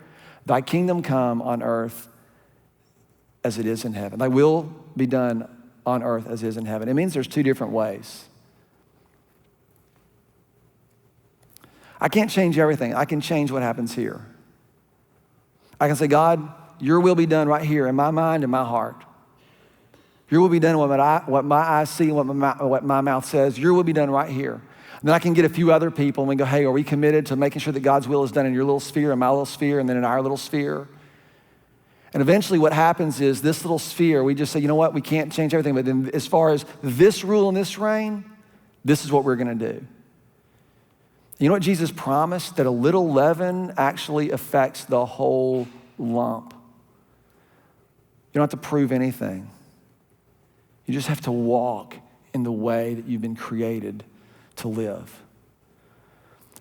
Thy kingdom come on earth as it is in heaven. Thy will be done on earth as it is in heaven. It means there's two different ways. I can't change everything. I can change what happens here. I can say, God, your will be done right here in my mind and my heart. Your will be done what my eyes see and what my mouth says. Your will be done right here. And then I can get a few other people and we go, hey, are we committed to making sure that God's will is done in your little sphere, in my little sphere, and then in our little sphere? And eventually what happens is this little sphere, we just say, you know what, we can't change everything, but then as far as this rule and this reign, this is what we're going to do. You know what Jesus promised? That a little leaven actually affects the whole lump. You don't have to prove anything. You just have to walk in the way that you've been created to live.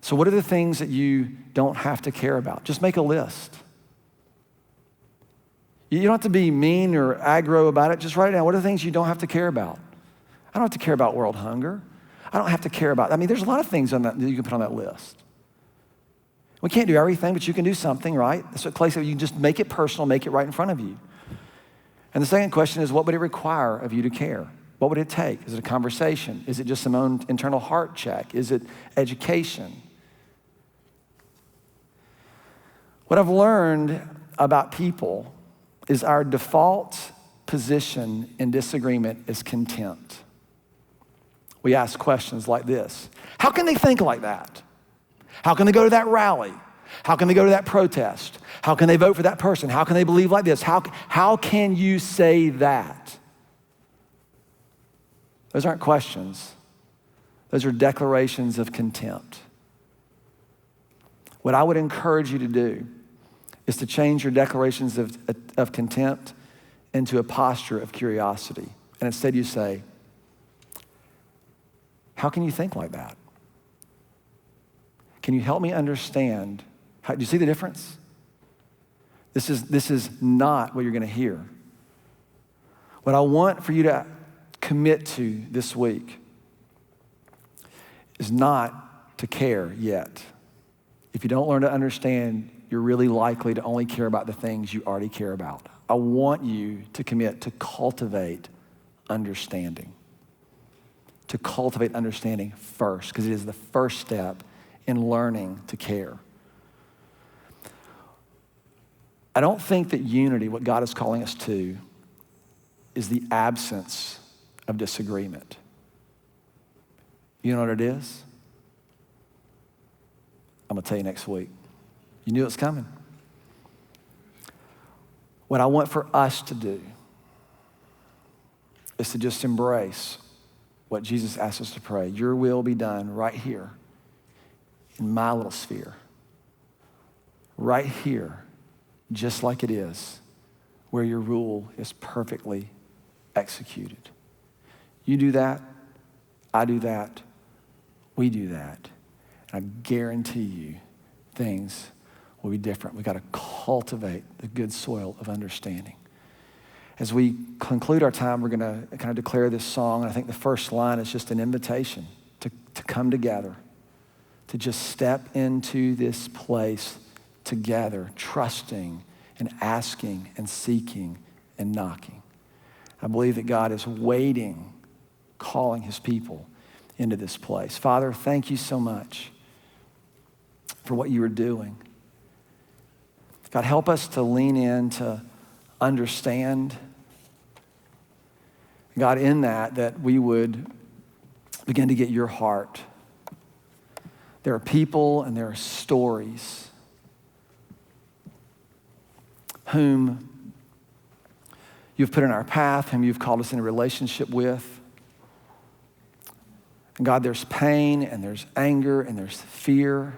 So what are the things that you don't have to care about? Just make a list. You don't have to be mean or aggro about it. Just write it down. What are the things you don't have to care about? I don't have to care about world hunger. I don't have to care about, there's a lot of things on that you can put on that list. We can't do everything, but you can do something, right? That's what Clay said. You can just make it personal, make it right in front of you. And the second question is, what would it require of you to care? What would it take? Is it a conversation? Is it just some own internal heart check? Is it education? What I've learned about people is our default position in disagreement is contempt. We ask questions like this. How can they think like that? How can they go to that rally? How can they go to that protest? How can they vote for that person? How can they believe like this? How can you say that? Those aren't questions. Those are declarations of contempt. What I would encourage you to do is to change your declarations of contempt into a posture of curiosity. And instead you say, how can you think like that? Can you help me understand? Do you see the difference? This is not what you're going to hear. What I want for you to commit to this week is not to care yet. If you don't learn to understand, you're really likely to only care about the things you already care about. I want you to commit to cultivate understanding. To cultivate understanding first, because it is the first step in learning to care. I don't think that unity, what God is calling us to, is the absence of disagreement. You know what it is? I'm gonna tell you next week. You knew it was coming. What I want for us to do is to just embrace what Jesus asked us to pray. Your will be done right here in my little sphere. Right here, just like it is, where your rule is perfectly executed. You do that, I do that, we do that. And I guarantee you things will be different. We got to cultivate the good soil of understanding. As we conclude our time, we're going to kind of declare this song. And I think the first line is just an invitation to come together, to just step into this place together, trusting and asking and seeking and knocking. I believe that God is waiting, calling his people into this place. Father, thank you so much for what you are doing. God, help us to lean in to understand. God, in that we would begin to get your heart. There are people and there are stories whom you've put in our path, whom you've called us in a relationship with. And God, there's pain and there's anger and there's fear.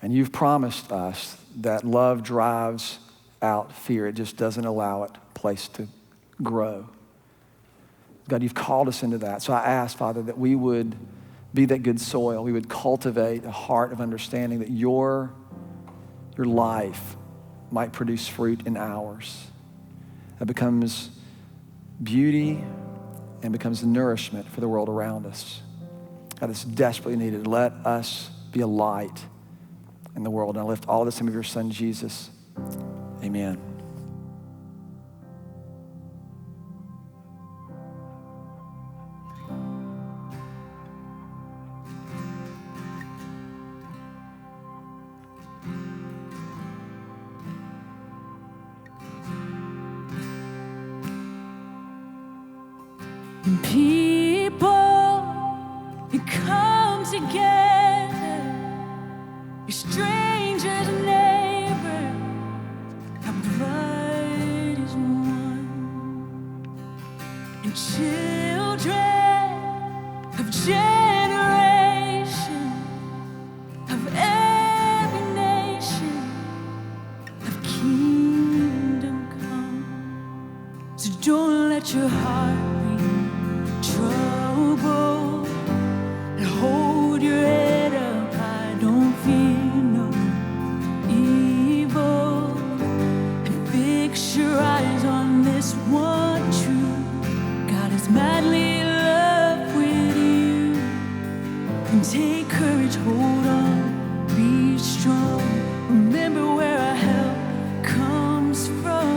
And you've promised us that love drives out fear. It just doesn't allow it place to grow. God, you've called us into that. So I ask, Father, that we would be that good soil. We would cultivate a heart of understanding that your life might produce fruit in ours. That becomes beauty and becomes nourishment for the world around us. God, it's desperately needed. Let us be a light in the world. And I lift all this in your son, Jesus. Amen.
People, you come together, you're strangers and neighbors, our blood is one, and children of generation, of every nation, of kingdom come. So don't let your heart trouble, and hold your head up high, don't fear no evil, and fix your eyes on this one truth. God is madly in love with you, and take courage, hold on, be strong, remember where our help comes from.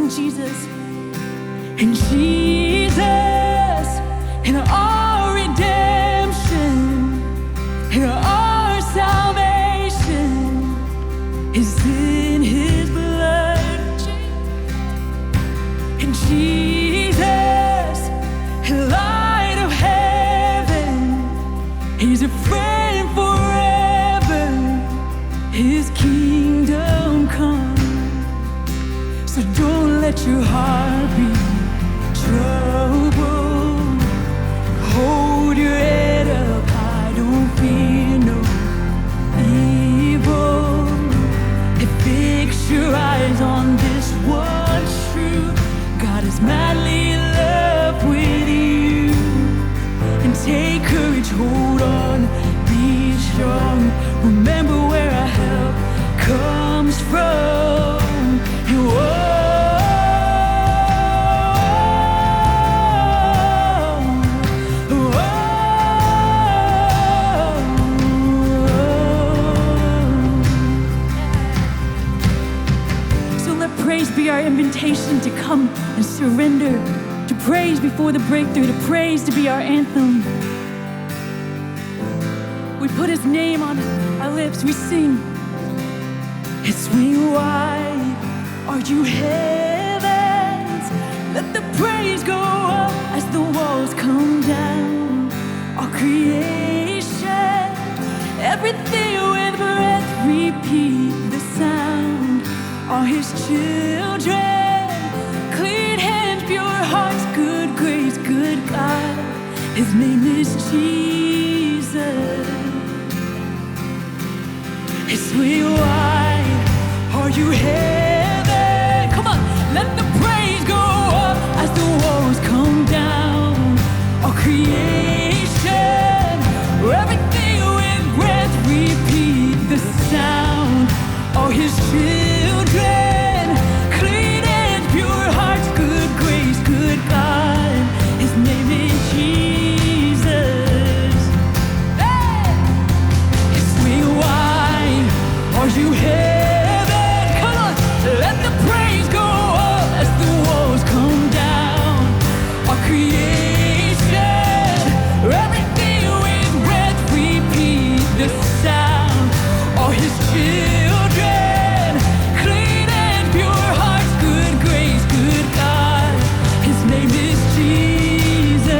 Jesus, in Jesus, in our redemption, in our salvation is in His blood. In Jesus, in light of heaven, He's a friend forever. His kingdom come. So don't let your heart be troubled. Hold your head up high, don't fear no evil. And fix your eyes on this one truth: God is madly in love with you. And take courage, hold on, be strong. Remember where our help comes from. And so let praise be our invitation to come and surrender, to praise before the breakthrough, to praise to be our anthem. We put His name on our lips, we sing. It's swing wide are you heavens, let the praise go up as the walls come down. Our creation, everything with breath, repeat the sound. Are His children, clean hands, pure hearts, good grace, good God. His name is Jesus. It's way wide, are you heaven? Come on, let the praise go up as the walls come down. Our creation, everything with breath, repeat the sound. All His children, clean hands, pure hearts, good grace, good God. His name is Jesus. Hey! It's way wide, are you heaven? Come on, let the praise go up as the walls come down. Our creation, everything with breath, repeat the sound. All His children, clean and pure hearts, good grace, good God. His name is Jesus.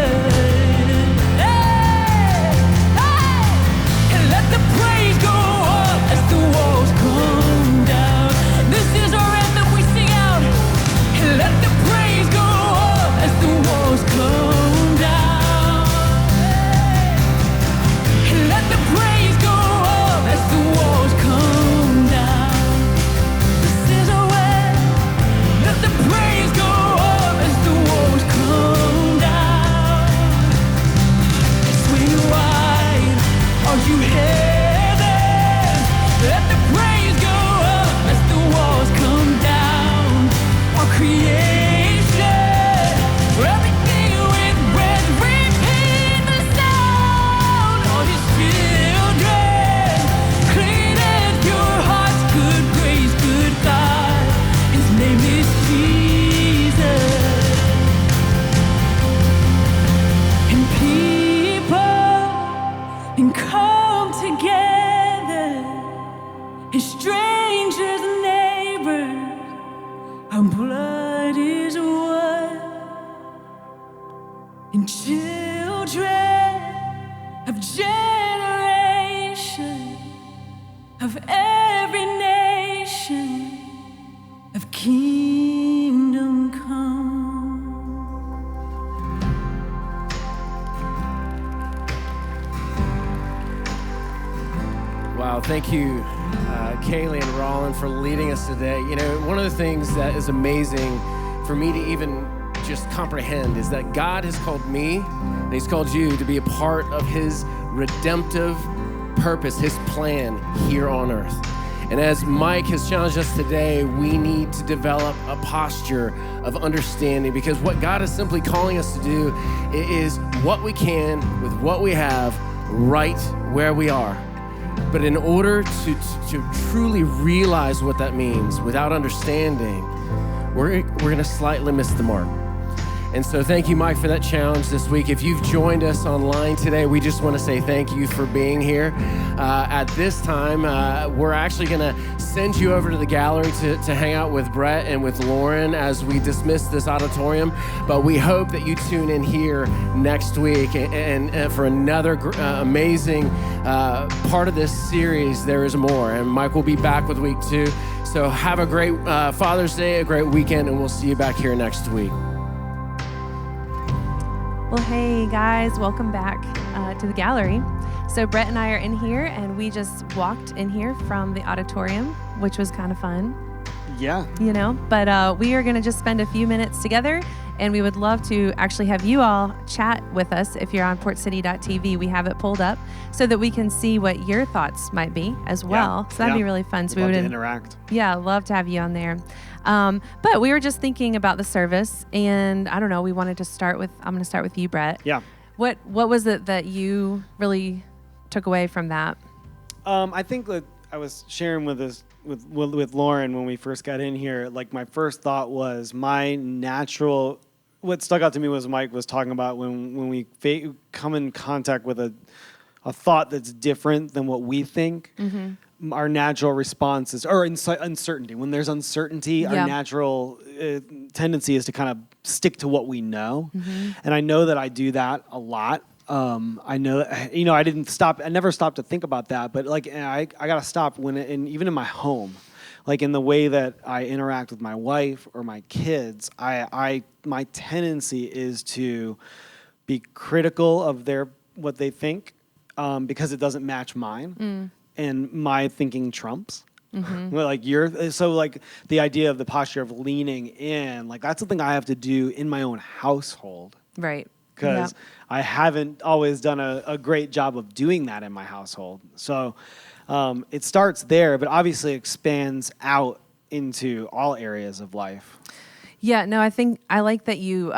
Hey! Hey! And let the praise go up as the walls come down. This is our anthem we sing out. And let the praise go up as the walls come down. And let the praise go up as the walls come down. This is our anthem. Let the praise go up as the walls come down. Swing wide, are you heaven? Let the praise go up as the walls come down. Our creation, everything with breath, repeat the sound. All His children, clean and pure hearts, good grace, good God. His name is Jesus. And people and come together, and strangers and neighbors, our blood is one. And children of generation, of every nation, of kingdom come.
Wow, thank you, Kaylee and Rollin, for leading us today. You know, one of the things that is amazing for me to even just comprehend is that God has called me, and He's called you to be a part of His redemptive purpose, His plan here on earth. And as Mike has challenged us today, we need to develop a posture of understanding, because what God is simply calling us to do is what we can with what we have right where we are. But in order to truly realize what that means without understanding, we're gonna slightly miss the mark. And so thank you, Mike, for that challenge this week. If you've joined us online today, we just want to say thank you for being here. At this time, we're actually going to send you over to the gallery to hang out with Brett and with Lauren as we dismiss this auditorium. But we hope that you tune in here next week and for another amazing part of this series, There Is More. And Mike will be back with week 2. So have a great Father's Day, a great weekend, and we'll see you back here next week.
Well, hey guys, welcome back to the gallery. So Brett and I are in here, and we just walked in here from the auditorium, which was kind of fun.
Yeah.
You know, but we are going to just spend a few minutes together, and we would love to actually have you all chat with us if you're on portcity.tv. We have it pulled up so that we can see what your thoughts might be as well. So that'd be really fun. So
we would interact.
Yeah, love to have you on there. But we were just thinking about the service, and I don't know, we wanted to start with, I'm going to start with you, Brett.
Yeah.
What was it that you really took away from that?
I think that I was sharing with Lauren when we first got in here, like my first thought was what stuck out to me was Mike was talking about when we come in contact with a thought that's different than what we think. Mm-hmm. Our natural response is, or uncertainty. When there's uncertainty, our natural tendency is to kind of stick to what we know. Mm-hmm. And I know that I do that a lot. I know, I never stopped to think about that, but like, I got to stop even in my home, like in the way that I interact with my wife or my kids, my tendency is to be critical of what they think, because it doesn't match mine. And my thinking trumps. Mm-hmm. Like the idea of the posture of leaning in, like that's something I have to do in my own household.
Right.
Because I haven't always done a great job of doing that in my household. So it starts there, but obviously expands out into all areas of life.
Yeah, no, I think I like that you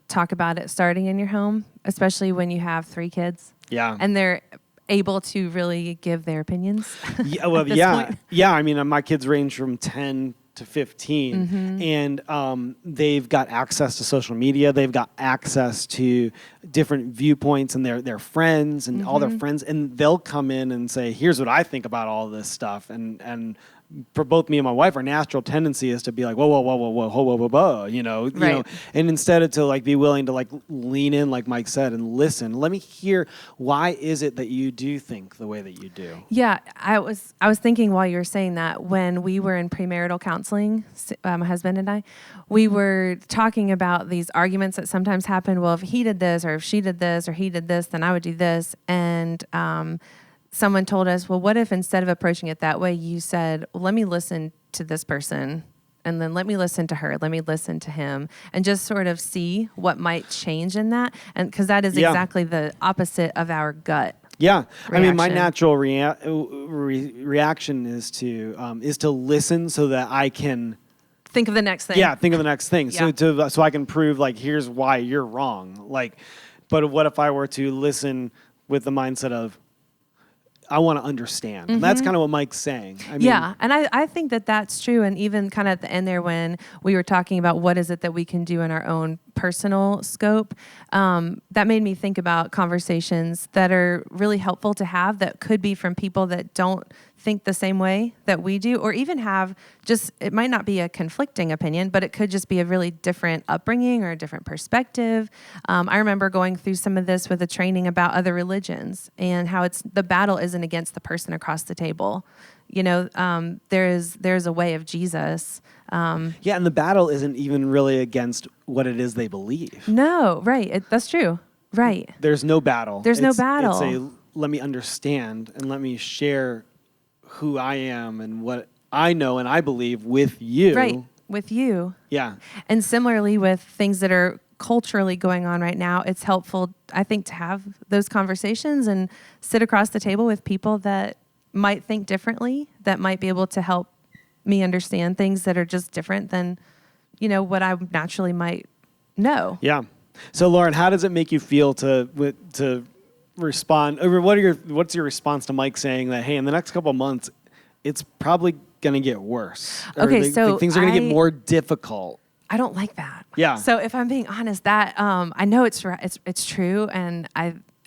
talk about it starting in your home, especially when you have 3 kids. Yeah. And they're able to really give their opinions.
Yeah, well, yeah. I mean, my kids range from 10 to 15, mm-hmm. and they've got access to social media. They've got access to different viewpoints and their friends and mm-hmm. all their friends, and they'll come in and say, "Here's what I think about all this stuff." And for both me and my wife, our natural tendency is to be like, whoa, you know, and instead of to like be willing to like lean in, like Mike said, and listen. Let me hear, why is it that you do think the way that you do? Yeah,
I was thinking while you were saying that, when we were in premarital counseling, my husband and I, we were talking about these arguments that sometimes happen. Well, if he did this, or if she did this, or he did this, then I would do this, and someone told us, well, what if instead of approaching it that way, you said, well, let me listen to this person, and then let me listen to her, let me listen to him, and just sort of see what might change in that. And because that is exactly the opposite of our gut. Yeah, reaction. I mean, my natural reaction is to listen so that I can think of the next thing. Yeah, think of the next thing. Yeah. So I can prove, like, here's why you're wrong. Like, but what if I were to listen with the mindset of, I want to understand. Mm-hmm. And that's kind of what Mike's saying. I mean, yeah, and I think that that's true. And even kind of at the end there, when we were talking about what is it that we can do in our own personal scope, that made me think about conversations that are really helpful to have, that could be from people that don't think the same way that we do, or even have just, it might not be a conflicting opinion, but it could just be a really different upbringing or a different perspective. I remember going through some of this with a training about other religions and how the battle isn't against the person across the table. You know, there's a way of Jesus. And the battle isn't even really against what it is they believe. No, right. That's true. Right. There's no battle. It's no battle. Let me understand and let me share who I am and what I know and I believe with you. Right, with you. Yeah. And similarly with things that are culturally going on right now, it's helpful, I think, to have those conversations and sit across the table with people that might think differently, that might be able to help me understand things that are just different than, you know, what I naturally might know. Yeah. So Lauren, how does it make you feel to respond? Or what's your response to Mike saying that, hey, in the next couple of months, it's probably going to get worse? Okay, so things are going to get more difficult. I don't like that.
Yeah.
So if I'm being honest, that I know it's true,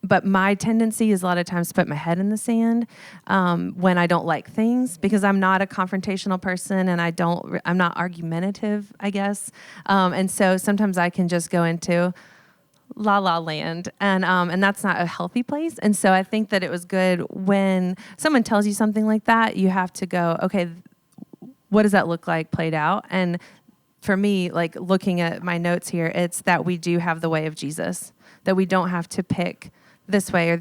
but my tendency is a lot of times to put my head in the sand when I don't like things, because I'm not a confrontational person and I'm not argumentative, I guess. And so sometimes I can just go into la la land, and that's not a healthy place. And so I think that it was good when someone tells you something like that, you have to go, okay, what does that look like played out? And for me, like looking at my notes here, it's that we do have the way of Jesus, that we don't have to pick this way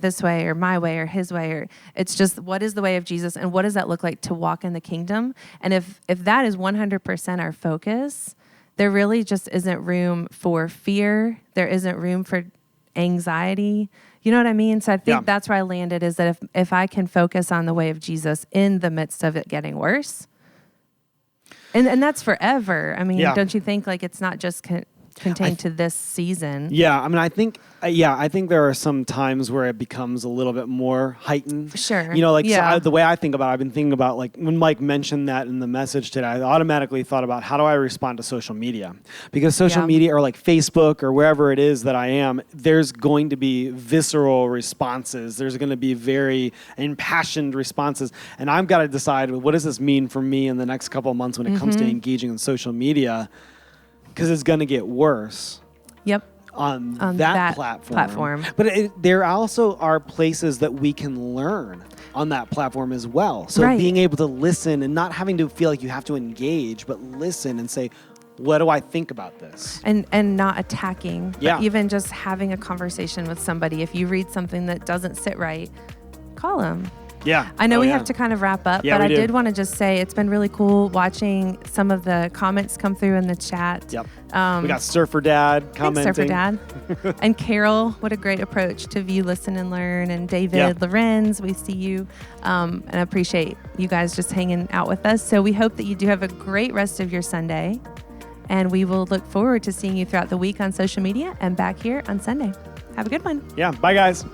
or my way or his way, or it's just what is the way of Jesus and what does that look like to walk in the kingdom? And if that is 100% our focus, there really just isn't room for fear. There isn't room for anxiety. You know what I mean? So I think that's where I landed, is that if I can focus on the way of Jesus in the midst of it getting worse, and that's forever. I mean, don't you think, like, it's not just contained to this season? Yeah,
I mean, I think there are some times where it becomes a little bit more heightened.
Sure.
You know, like so the way I think about it, I've been thinking about, like, when Mike mentioned that in the message today, I automatically thought about how do I respond to social media? Because social media, or like Facebook or wherever it is that I am, there's going to be visceral responses. There's going to be very impassioned responses. And I've got to decide, what does this mean for me in the next couple of months when it comes to engaging in social media? Because it's going to get worse.
Yep.
On that platform. But there also are places that we can learn on that platform as well. So being able to listen and not having to feel like you have to engage, but listen and say, what do I think about this?
And not attacking, but even just having a conversation with somebody. If you read something that doesn't sit right, call them.
Yeah.
I know we have to kind of wrap up, but I did want to just say it's been really cool watching some of the comments come through in the chat.
Yep. We got Surfer Dad commenting.
Thanks, Surfer Dad. And Carol, what a great approach to view, listen, and learn. And David Lorenz, we see you. And I appreciate you guys just hanging out with us. So we hope that you do have a great rest of your Sunday. And we will look forward to seeing you throughout the week on social media and back here on Sunday. Have a good one.
Yeah. Bye, guys.